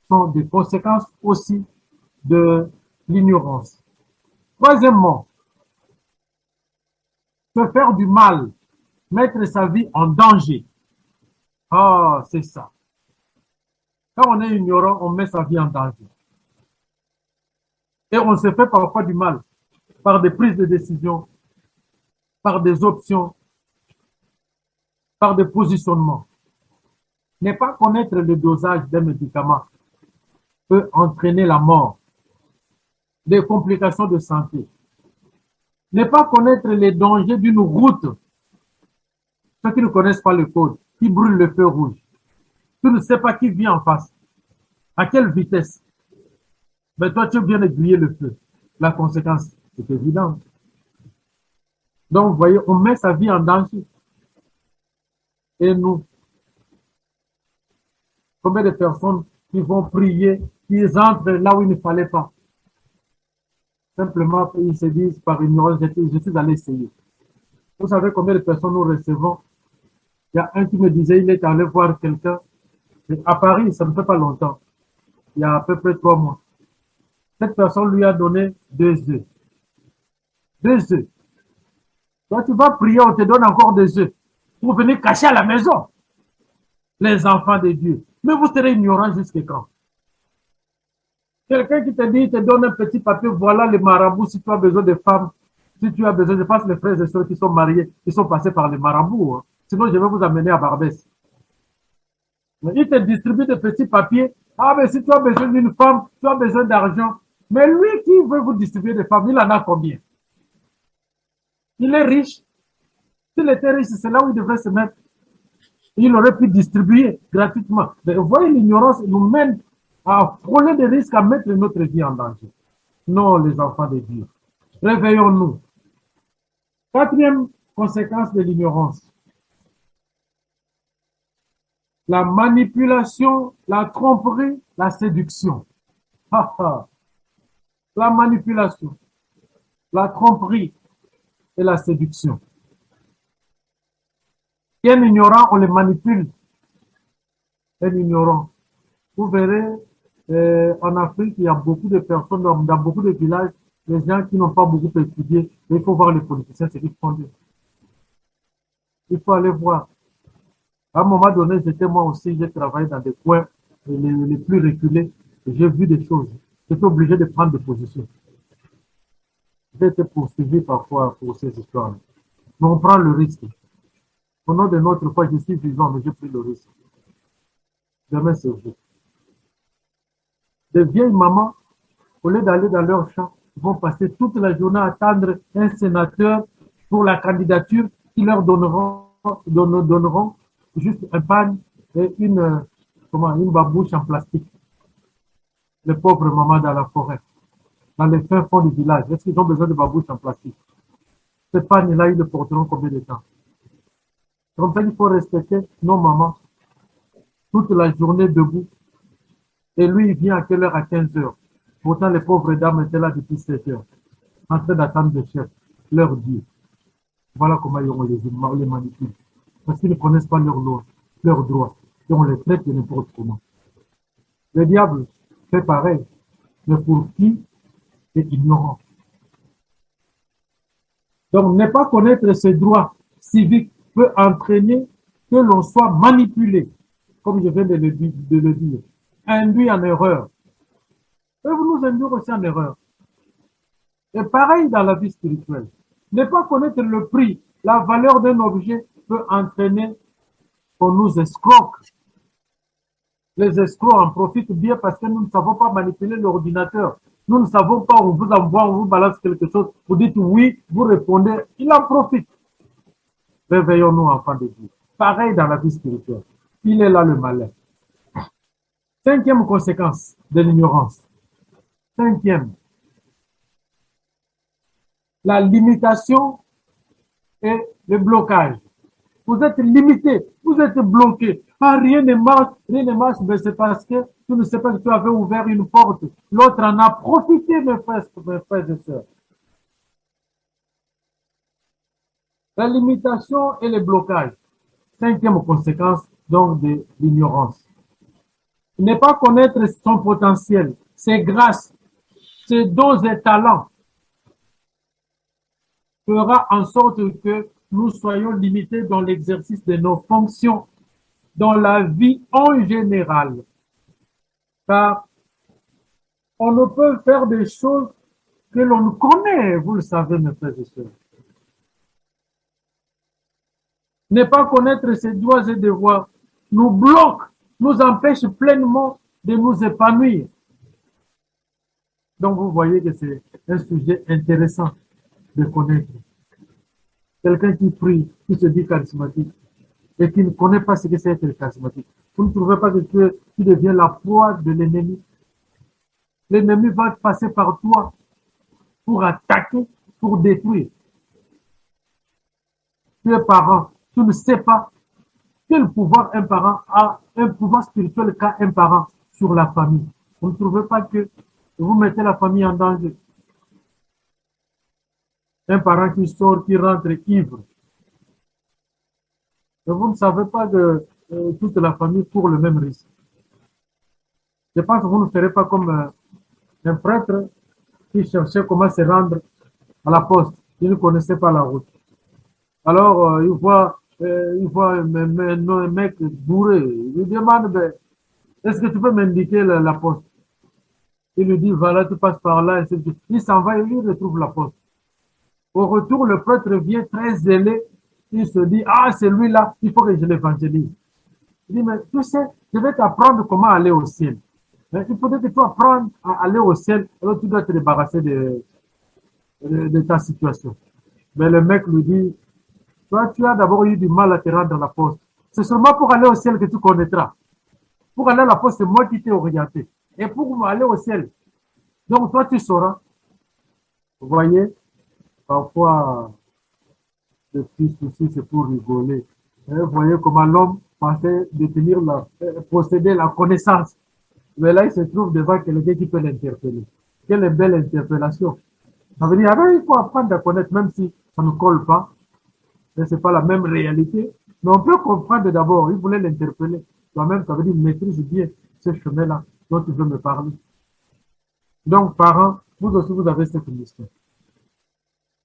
sont des conséquences aussi de l'ignorance. Troisièmement, se faire du mal, mettre sa vie en danger. Ah, c'est ça. Quand on est ignorant, on met sa vie en danger. Et on se fait parfois du mal par des prises de décision, par des options, par des positionnements. Ne pas connaître le dosage d'un médicament peut entraîner la mort, des complications de santé. Ne pas connaître les dangers d'une route, ceux qui ne connaissent pas le code, qui brûle le feu rouge. Tu ne sais pas qui vient en face, à quelle vitesse. Mais toi, tu viens d'aiguiller le feu. La conséquence, c'est évident. Donc, vous voyez, on met sa vie en danger. Et nous, combien de personnes qui vont prier, qui entrent là où il ne fallait pas. Simplement, ils se disent par ignorance, je suis allé essayer. Vous savez combien de personnes nous recevons? Il y a un qui me disait, il est allé voir quelqu'un à Paris, ça ne fait pas longtemps, il y a à peu près 3 mois. Cette personne lui a donné 2 œufs. 2 œufs. Toi, tu vas prier, on te donne encore 2 œufs pour venir cacher à la maison les enfants de Dieu. Mais vous serez ignorants jusqu'à quand? Quelqu'un qui te dit, il te donne un petit papier, voilà les marabouts, si tu as besoin de femmes, si tu as besoin, je pense les frères et sœurs qui sont mariés, ils sont passés par les marabouts. Hein. Sinon, je vais vous amener à Barbès. Il te distribue des petits papiers. Ah, mais si tu as besoin d'une femme, tu as besoin d'argent. Mais lui qui veut vous distribuer des femmes, il en a combien? Il est riche. S'il était riche, c'est là où il devrait se mettre. Il aurait pu distribuer gratuitement. Mais vous voyez, l'ignorance nous mène à frôler des risques, à mettre notre vie en danger. Non, les enfants de Dieu. Réveillons-nous. 4e conséquence de l'ignorance. La manipulation, la tromperie, la séduction. La manipulation, la tromperie et la séduction. Un ignorant, on le manipule. Un ignorant. Vous verrez, en Afrique, il y a beaucoup de personnes, dans beaucoup de villages, les gens qui n'ont pas beaucoup étudié, il faut voir les politiciens, ce qu'ils font. Il faut aller voir. À un moment donné, j'étais moi aussi, j'ai travaillé dans des coins les plus reculés, et j'ai vu des choses. J'étais obligé de prendre des positions. J'ai été poursuivi parfois pour ces histoires. Mais on prend le risque. Au nom de notre foi, je suis vivant, mais j'ai pris le risque. Demain, c'est vous. Des vieilles mamans, au lieu d'aller dans leur champ, vont passer toute la journée à attendre un sénateur pour la candidature qui leur donneront juste un pan et une babouche en plastique. Les pauvres mamans dans la forêt, dans les fins fonds du village, est-ce qu'ils ont besoin de babouche en plastique? Ces pannes-là, ils le porteront combien de temps? C'est comme ça qu'il faut respecter nos mamans toute la journée debout. Et lui, il vient à quelle heure? À 15 heures. Pourtant, les pauvres dames étaient là depuis 7 heures, en train d'attendre le chef, leur Dieu. Voilà comment on les manipule. Parce qu'ils ne connaissent pas leurs droits. Et on les traite de n'importe comment. Le diable fait pareil. Mais pour qui est ignorant. Donc, ne pas connaître ses droits civiques peut entraîner que l'on soit manipulé. comme je viens de le dire, induit en erreur, peuvent nous induire aussi en erreur. Et pareil dans la vie spirituelle. Ne pas connaître le prix, la valeur d'un objet peut entraîner qu'on nous escroque. Les escrocs en profitent bien parce que nous ne savons pas manipuler l'ordinateur. Nous ne savons pas, on vous envoie, on vous balance quelque chose, vous dites oui, vous répondez, il en profite. Réveillons-nous, enfants de Dieu. Pareil dans la vie spirituelle. Il est là le malin. Cinquième conséquence de l'ignorance. Cinquième, la limitation et le blocage. Vous êtes limité, vous êtes bloqué. Ah, rien ne marche, mais c'est parce que tu ne sais pas que tu avais ouvert une porte. L'autre en a profité, mes frères et sœurs. La limitation et le blocage. Cinquième conséquence, donc, de l'ignorance. Ne pas connaître son potentiel, ses grâces, ses dons et talents fera en sorte que nous soyons limités dans l'exercice de nos fonctions dans la vie en général. Car on ne peut faire des choses que l'on connaît, vous le savez, mes frères et sœurs. Ne pas connaître ses droits et devoirs nous bloque, nous empêche pleinement de nous épanouir. Donc, vous voyez que c'est un sujet intéressant de connaître. Quelqu'un qui prie, qui se dit charismatique, et qui ne connaît pas ce que c'est être charismatique. Vous ne trouvez pas que tu deviens la proie de l'ennemi. L'ennemi va passer par toi pour attaquer, pour détruire. Tu es parent, tu ne sais pas quel pouvoir un parent a, un pouvoir spirituel qu'a un parent sur la famille. Vous ne trouvez pas que vous mettez la famille en danger. Un parent qui sort, qui rentre ivre. Et vous ne savez pas que toute la famille court le même risque. Je pense que vous ne ferez pas comme un prêtre qui cherchait comment se rendre à la poste. Il ne connaissait pas la route. Alors, il voit un mec bourré. Il lui demande, ben, est-ce que tu peux m'indiquer la poste? Il lui dit, voilà, tu passes par là. Il s'en va et il retrouve la poste. Au retour, le prêtre vient très zélé. Il se dit, ah, c'est lui-là, il faut que je l'évangélise. Il dit, mais tu sais, je vais t'apprendre comment aller au ciel. Mais il faudrait que tu apprennes à aller au ciel, alors tu dois te débarrasser de ta situation. Mais le mec lui dit, toi, tu as d'abord eu du mal à te rendre à la poste. C'est seulement pour aller au ciel que tu connaîtras. Pour aller à la poste, c'est moi qui t'ai orienté. Et pour aller au ciel, donc toi, tu sauras. Vous voyez, parfois, le petit souci, c'est pour rigoler. Et vous voyez comment l'homme pensait détenir posséder la connaissance. Mais là, il se trouve devant quelqu'un qui peut l'interpeller. Quelle belle interpellation. Ça veut dire, alors il faut apprendre à connaître, même si ça ne colle pas. Ce n'est pas la même réalité. Mais on peut comprendre d'abord, il voulait l'interpeller. Toi-même, ça veut dire maîtrise bien ce chemin-là dont tu veux me parler. Donc, parents, vous aussi, vous avez cette mission.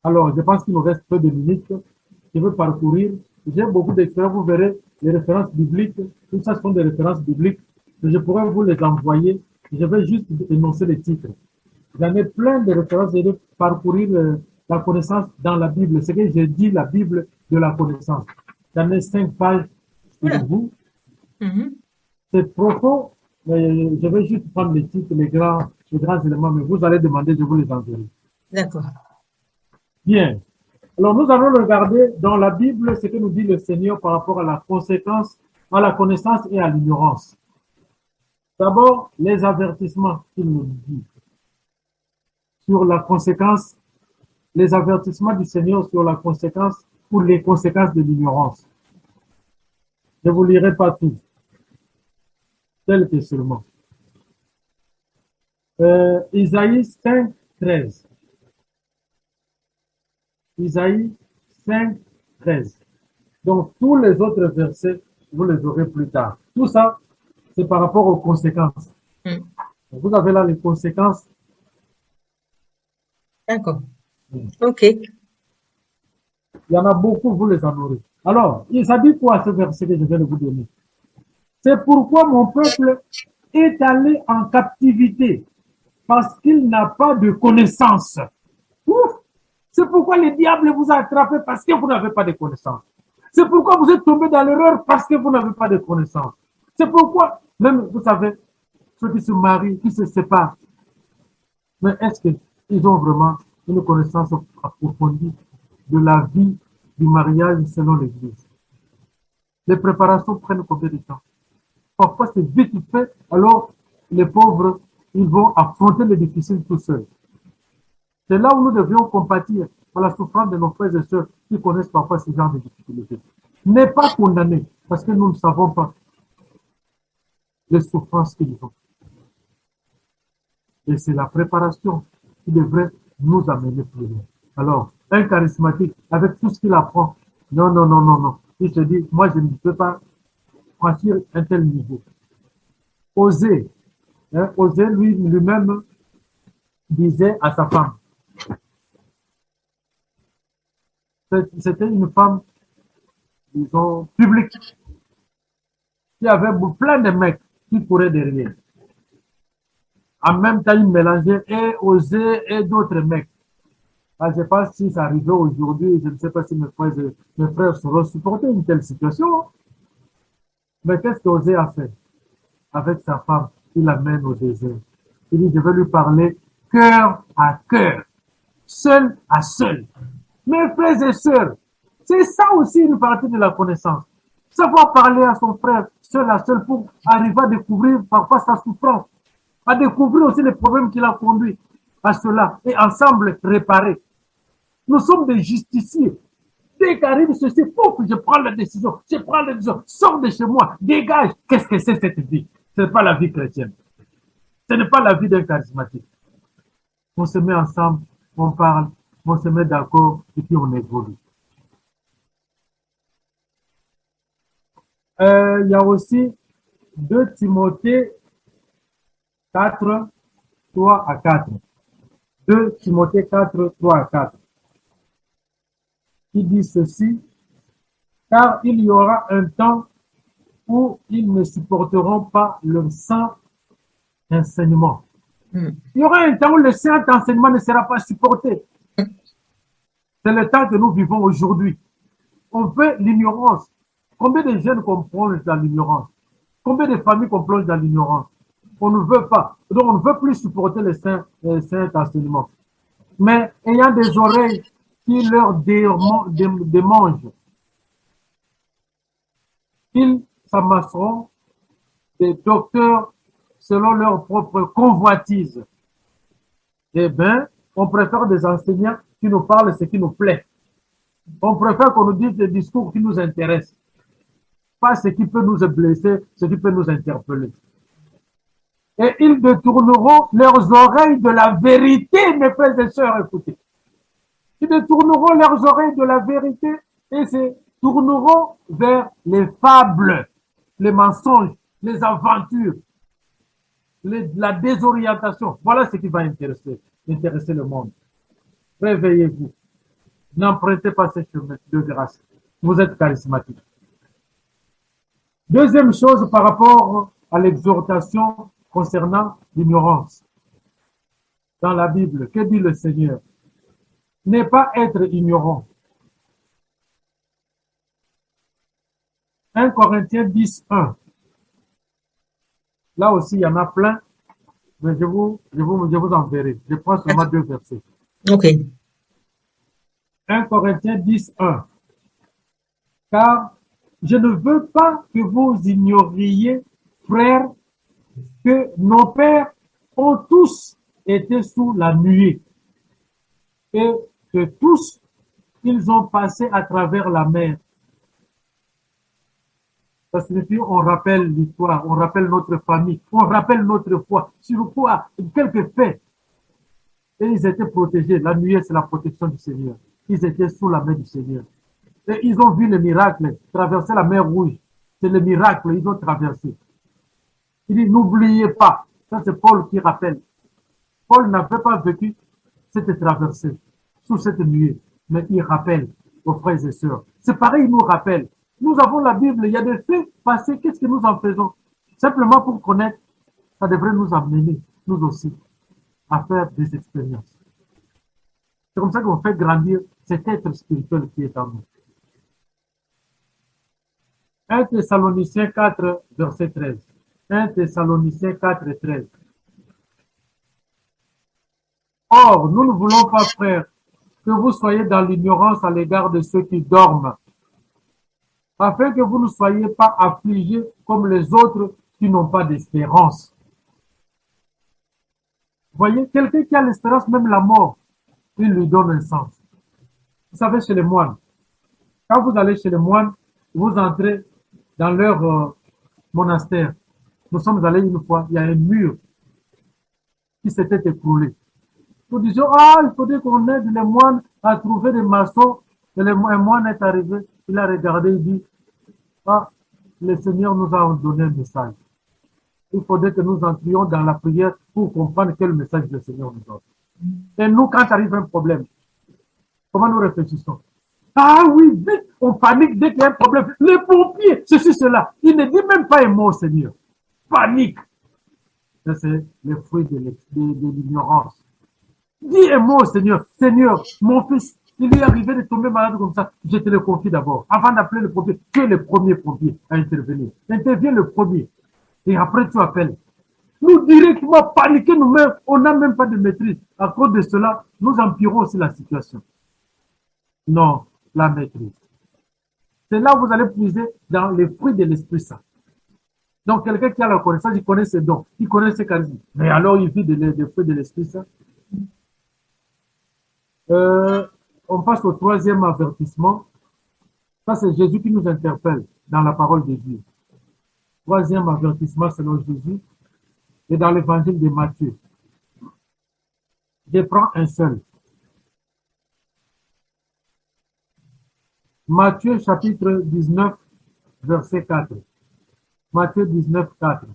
Alors, je pense qu'il nous reste peu de minutes. Je veux parcourir. J'ai beaucoup d'expériences. Vous verrez les références bibliques. Tout ça sont des références bibliques. Je pourrais vous les envoyer. Je vais juste énoncer les titres. J'en ai plein de références. Je vais parcourir la connaissance dans la Bible. C'est que j'ai dit la Bible de la connaissance. J'en ai 5 pages pour vous. C'est profond. Mais je vais juste prendre les titres, les grands éléments. Mais vous allez demander, je vous les enverrai. D'accord. Bien. Alors, nous allons regarder dans la Bible ce que nous dit le Seigneur par rapport à la conséquence, à la connaissance et à l'ignorance. D'abord, les avertissements qu'il nous dit sur la conséquence, les avertissements du Seigneur sur la conséquence ou les conséquences de l'ignorance. Je ne vous lirai pas tout, tel que seulement. Isaïe 5, 13. Isaïe 5, 13. Donc, tous les autres versets, vous les aurez plus tard. Tout ça, c'est par rapport aux conséquences. Vous avez là les conséquences. D'accord. OK. Il y en a beaucoup, vous les en aurez. Alors, ça dit quoi ce verset que je viens de vous donner? C'est pourquoi mon peuple est allé en captivité, parce qu'il n'a pas de connaissance. Ouf! C'est pourquoi le diable vous a attrapé, parce que vous n'avez pas de connaissance. C'est pourquoi vous êtes tombé dans l'erreur, parce que vous n'avez pas de connaissance. C'est pourquoi, même, vous savez, ceux qui se marient, qui se séparent, mais est-ce qu'ils ont vraiment une connaissance approfondie de la vie du mariage selon l'Église? Les préparations prennent combien de temps? Parfois, c'est vite fait, alors les pauvres, ils vont affronter les difficiles tout seuls. C'est là où nous devions compatir à la souffrance de nos frères et sœurs qui connaissent parfois ce genre de difficultés. Ne pas condamner, parce que nous ne savons pas les souffrances qu'ils ont. Et c'est la préparation qui devrait nous amener plus loin. Alors, un charismatique, avec tout ce qu'il apprend, non, non, non, non, non. Il se dit, moi, je ne peux pas franchir un tel niveau. Oser, hein, Oser lui-même disait à sa femme, c'était une femme, disons, publique, qui avait plein de mecs qui couraient derrière. En même temps, il mélangeait et Osée et d'autres mecs. Ah, je ne sais pas si ça arrivait aujourd'hui, je ne sais pas si mes frères sauront supporter une telle situation. Mais qu'est-ce qu'Osée a fait avec sa femme? Il l'amène au désert. Il dit, je vais lui parler cœur à cœur, seul à seul. Mes frères et sœurs, c'est ça aussi une partie de la connaissance. Savoir parler à son frère seul à seul pour arriver à découvrir parfois sa souffrance, à découvrir aussi les problèmes qui l'ont conduit à cela et ensemble réparer. Nous sommes des justiciers. Dès qu'arrive ceci, pouf, je prends la décision, sors de chez moi, dégage. Qu'est-ce que c'est cette vie? Ce n'est pas la vie chrétienne. Ce n'est pas la vie d'un charismatique. On se met ensemble, on parle, on se met d'accord et puis on évolue. Il y a aussi 2 Timothée 4, 3 à 4. 2 Timothée 4, 3 à 4. Qui dit ceci, car il y aura un temps où ils ne supporteront pas le saint enseignement. Il y aura un temps où le saint enseignement ne sera pas supporté. C'est le temps que nous vivons aujourd'hui. On veut l'ignorance. Combien de jeunes qu'on plonge dans l'ignorance? Combien de familles qu'on plonge dans l'ignorance? On ne veut pas. Donc, on ne veut plus supporter le saint enseignement. Mais ayant des oreilles qui leur démangent, ils s'amasseront des docteurs selon leur propre convoitise. Eh bien, on préfère des enseignants qui nous parlent ce qui nous plaît. On préfère qu'on nous dise des discours qui nous intéressent, pas ce qui peut nous blesser, ce qui peut nous interpeller. Et ils détourneront leurs oreilles de la vérité, mes frères et sœurs, écoutez. Ils détourneront leurs oreilles de la vérité et se tourneront vers les fables, les mensonges, les aventures, la désorientation. Voilà ce qui va intéresser le monde. Réveillez-vous. N'empruntez pas ce chemin de grâce. Vous êtes charismatique. Deuxième chose par rapport à l'exhortation concernant l'ignorance. Dans la Bible, que dit le Seigneur? Ne pas être ignorant. 1 Corinthiens 10, 1. Là aussi, il y en a plein, mais je vous enverrai. Je prends seulement 2 versets. Ok. 1 Corinthiens 10, 1. Car je ne veux pas que vous ignoriez, frères, que nos pères ont tous été sous la nuée et que tous, ils ont passé à travers la mer. Ça signifie on rappelle l'histoire, on rappelle notre famille, on rappelle notre foi, sur quoi, quelques faits. Et ils étaient protégés. La nuée, c'est la protection du Seigneur. Ils étaient sous la main du Seigneur. Et ils ont vu le miracle, traverser la mer Rouge. C'est le miracle, ils ont traversé. Il dit, n'oubliez pas. Ça, c'est Paul qui rappelle. Paul n'avait pas vécu cette traversée sous cette nuée, mais il rappelle aux frères et sœurs. C'est pareil, il nous rappelle. Nous avons la Bible, il y a des faits passé, qu'est-ce que nous en faisons? Simplement pour connaître, ça devrait nous amener, nous aussi, à faire des expériences. C'est comme ça qu'on fait grandir cet être spirituel qui est en nous. 1 Thessaloniciens 4, verset 13. 1 Thessaloniciens 4, 13. Or, nous ne voulons pas, frères, que vous soyez dans l'ignorance à l'égard de ceux qui dorment, afin que vous ne soyez pas affligés comme les autres qui n'ont pas d'espérance. Voyez, quelqu'un qui a l'espérance, même la mort, il lui donne un sens. Vous savez, chez les moines, quand vous allez chez les moines, vous entrez dans leur monastère. Nous sommes allés une fois, il y a un mur qui s'était écroulé. Nous disions, ah, il faudrait qu'on aide les moines à trouver des maçons. Et un moine est arrivé, il a regardé, il dit, ah, le Seigneur nous a donné un message. Il faudrait que nous entrions dans la prière pour comprendre quel message le Seigneur nous donne. Et nous, quand arrive un problème, comment nous réfléchissons? Ah oui, vite, on panique dès qu'il y a un problème. Les pompiers, ceci, cela. Il ne dit même pas un mot au Seigneur. Panique. C'est le fruit de l'ignorance. Dis un mot au Seigneur. Seigneur, mon fils, il lui est arrivé de tomber malade comme ça. Je te le confie d'abord. Avant d'appeler le pompier, tu es le premier pompier à intervenir. Interviens le premier. Et après, tu appelles. Nous directement paniquer nous-mêmes, on n'a même pas de maîtrise. À cause de cela, nous empirons aussi la situation. Non, la maîtrise. C'est là où vous allez puiser dans les fruits de l'Esprit Saint. Donc, quelqu'un qui a la connaissance, il connaît ses dons, il connaît ses charismes. Mais alors, il vit des fruits de l'Esprit Saint. On passe au troisième avertissement. Ça, c'est Jésus qui nous interpelle dans la parole de Dieu. Troisième avertissement selon Jésus et dans l'évangile de Matthieu. Je prends un seul. Matthieu chapitre 19, verset 4. Matthieu 19, 4.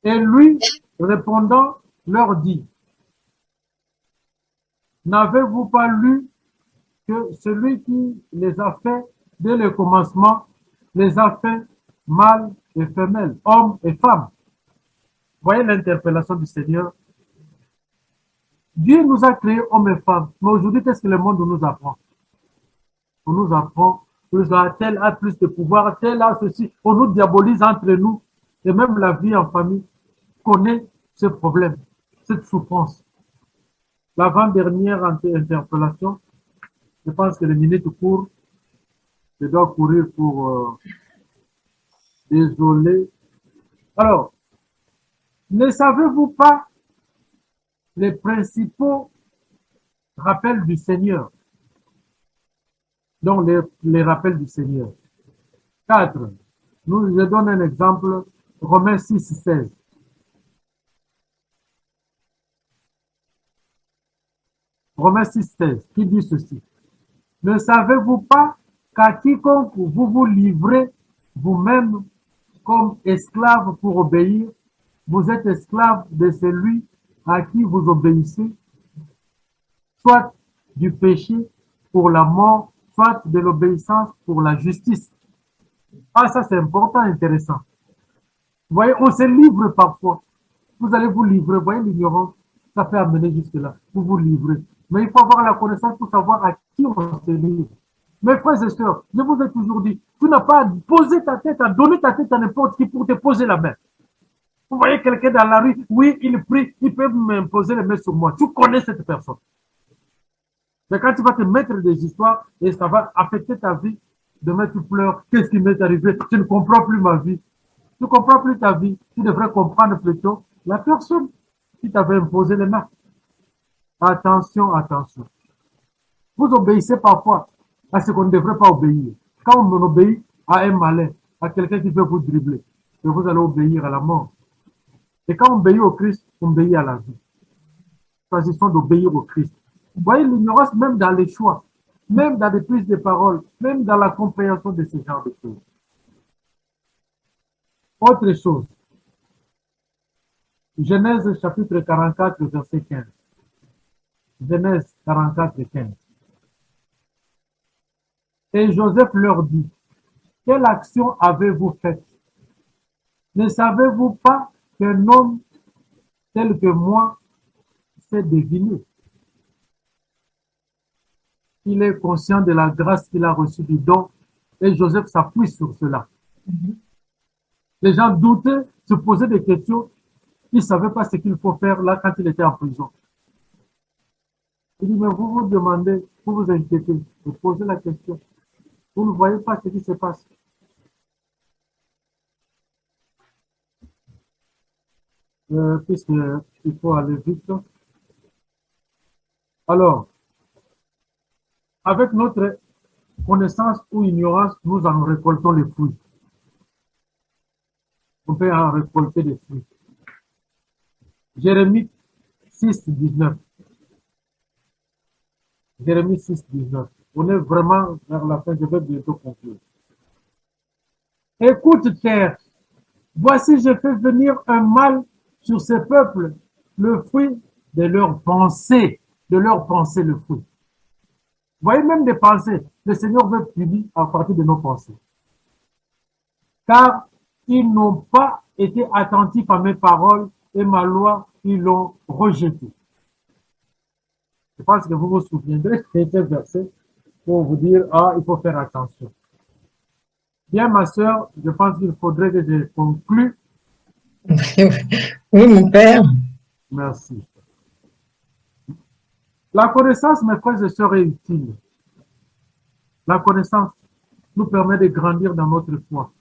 Et lui, répondant, leur dit, n'avez-vous pas lu que celui qui les a fait dès le commencement, les a fait mâles et femelles, hommes et femmes? Voyez l'interpellation du Seigneur. Dieu nous a créés hommes et femmes. Mais aujourd'hui, qu'est-ce que le monde nous apprend? On nous apprend que tel a plus de pouvoir, tel a ceci. On nous diabolise entre nous. Et même la vie en famille connaît ce problème, cette souffrance. L'avant-dernière interpellation, je pense que les minutes courent. Je dois courir pour désolé. Alors, ne savez-vous pas les principaux rappels du Seigneur? Donc, les rappels du Seigneur. 4. Je donne un exemple. Romains 6, 16. Romains 6, 16, qui dit ceci. Ne savez-vous pas qu'à quiconque vous vous livrez vous-même comme esclave pour obéir, vous êtes esclave de celui à qui vous obéissez, soit du péché pour la mort, soit de l'obéissance pour la justice. Ah, ça c'est important, intéressant. Vous voyez, on se livre parfois. Vous allez vous livrer. Vous voyez l'ignorance, ça peut amener jusque-là. Vous vous livrez. Mais il faut avoir la connaissance pour savoir à qui on se livre. Mes frères et sœurs, je vous ai toujours dit, tu n'as pas à poser ta tête, à donner ta tête à n'importe qui pour te poser la main. Vous voyez quelqu'un dans la rue, oui, il prie, il peut m'imposer les mains sur moi. Tu connais cette personne. Mais quand tu vas te mettre des histoires et ça va affecter ta vie, demain tu pleures, qu'est-ce qui m'est arrivé? Je ne comprends plus ma vie. Tu ne comprends plus ta vie. Tu devrais comprendre plutôt la personne qui t'avait imposé les mains. Attention, attention. Vous obéissez parfois à ce qu'on ne devrait pas obéir. Quand on obéit à un malin, à quelqu'un qui veut vous dribbler, et vous allez obéir à la mort. Et quand on obéit au Christ, on obéit à la vie. Choisissons d'obéir au Christ. Vous voyez l'ignorance même dans les choix, même dans les prises de parole, même dans la compréhension de ce genre de choses. Autre chose. Genèse chapitre 44, verset 15. Genèse 44, 15. Et Joseph leur dit, quelle action avez-vous faite? Ne savez-vous pas qu'un homme tel que moi sait deviner? Il est conscient de la grâce qu'il a reçue du don et Joseph s'appuie sur cela. Les gens doutaient, se posaient des questions. Ils ne savaient pas ce qu'il faut faire là quand il était en prison. Il dit, mais vous vous demandez, vous vous inquiétez, vous posez la question. Vous ne voyez pas ce qui se passe. Puisqu'il faut aller vite. Alors, avec notre connaissance ou ignorance, nous en récoltons les fruits. On peut en récolter des fruits. Jérémie 6, 19. Jérémie 6, 19. On est vraiment vers la fin, je vais bientôt conclure. Écoute, terre, voici, je fais venir un mal sur ces peuples, le fruit de leurs pensées, le fruit. Vous voyez, même des pensées, le Seigneur veut punir à partir de nos pensées. Car ils n'ont pas été attentifs à mes paroles et ma loi, ils l'ont rejetée. Je pense que vous vous souviendrez de ce verset pour vous dire, il faut faire attention. Bien, ma sœur, je pense qu'il faudrait que je conclue. Oui, mon père. Merci. La connaissance, mes frères et sœurs, est utile. La connaissance nous permet de grandir dans notre foi.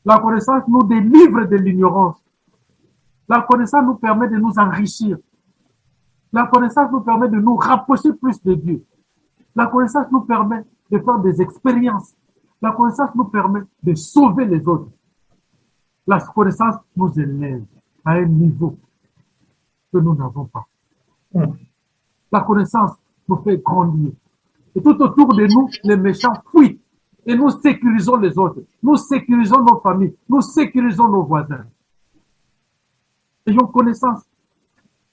La connaissance nous délivre de l'ignorance. La connaissance nous permet de nous enrichir. La connaissance nous permet de nous rapprocher plus de Dieu. La connaissance nous permet de faire des expériences. La connaissance nous permet de sauver les autres. La connaissance nous élève à un niveau que nous n'avons pas. La connaissance nous fait grandir. Et tout autour de nous, les méchants fuient. Et nous sécurisons les autres. Nous sécurisons nos familles. Nous sécurisons nos voisins. Ayons connaissance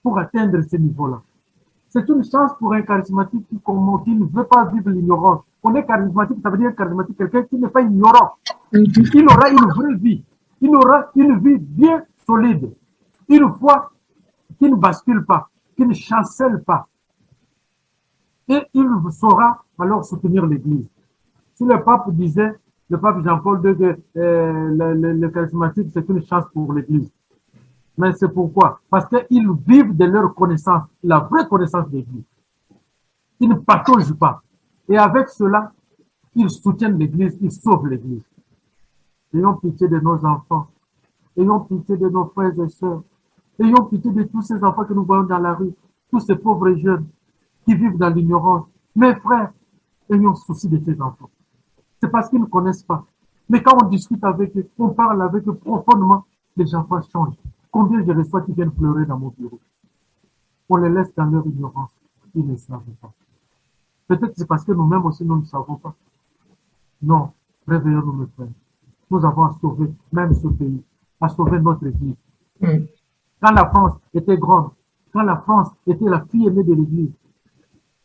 pour atteindre ce niveau-là. C'est une chance pour un charismatique qui ne veut pas vivre l'ignorance. On est charismatique, ça veut dire charismatique, quelqu'un qui n'est pas ignorant. Il aura une vraie vie. Il aura une vie bien solide. Une foi qui ne bascule pas, qui ne chancelle pas. Et il saura alors soutenir l'Église. Si le pape disait, le pape Jean-Paul II, que le charismatique, c'est une chance pour l'Église. Mais c'est pourquoi? Parce qu'ils vivent de leur connaissance, la vraie connaissance de Dieu. Ils ne pataugent pas. Et avec cela, ils soutiennent l'Église, ils sauvent l'Église. Ayons pitié de nos enfants. Ayons pitié de nos frères et sœurs. Ayons pitié de tous ces enfants que nous voyons dans la rue, tous ces pauvres jeunes qui vivent dans l'ignorance. Mes frères, ayons souci de ces enfants. C'est parce qu'ils ne connaissent pas. Mais quand on discute avec eux, on parle avec eux profondément, les enfants changent. Combien je reçois qui viennent pleurer dans mon bureau? On les laisse dans leur ignorance. Ils ne savent pas. Peut-être c'est parce que nous-mêmes aussi, nous ne savons pas. Non, réveillons-nous, mes frères. Nous avons à sauver même ce pays, à sauver notre Église. Quand la France était grande, quand la France était la fille aimée de l'Église,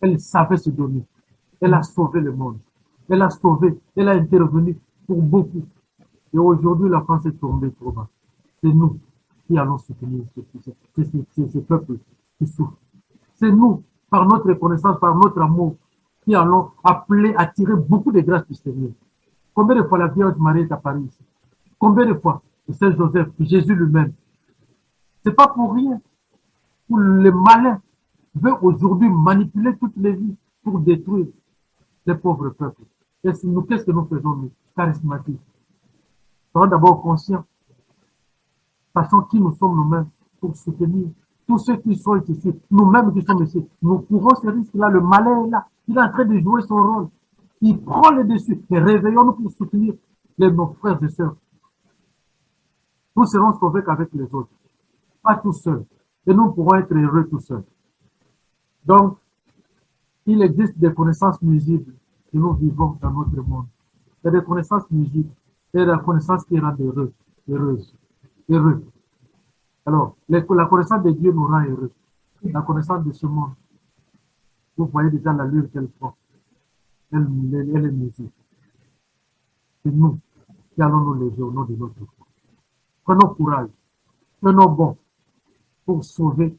elle savait se donner. Elle a sauvé le monde. Elle a sauvé, elle a intervenu pour beaucoup. Et aujourd'hui, la France est tombée trop bas. C'est nous qui allons soutenir ces peuples qui souffrent. C'est nous, par notre reconnaissance, par notre amour, qui allons appeler à tirer beaucoup de grâce du Seigneur. Combien de fois la Vierge Marie est apparue ici? Combien de fois le Saint Joseph, Jésus lui-même? C'est pas pour rien. Pour le malin veut aujourd'hui manipuler toutes les vies pour détruire les pauvres peuples. Et nous, qu'est-ce que nous faisons, nous, charismatiques? Soyons d'abord conscients. Sachant qui nous sommes nous-mêmes pour soutenir tous ceux qui sont ici, nous-mêmes qui sommes ici. Nous courons ce risque-là, le malin est là. Il est en train de jouer son rôle. Il prend le dessus. Et réveillons-nous pour soutenir nos frères et sœurs. Nous serons sauvés qu'avec les autres. Pas tout seuls. Et nous pourrons être heureux tout seuls. Donc, il existe des connaissances nuisibles que nous vivons dans notre monde. Il y a des connaissances nuisibles et des connaissances qui rendent heureux. Alors, la connaissance de Dieu nous rend heureux. La connaissance de ce monde, vous voyez déjà l'allure qu'elle prend. Elle est nuisible. C'est nous qui allons nous lever au nom de notre foi. Prenons courage, tenons bon pour sauver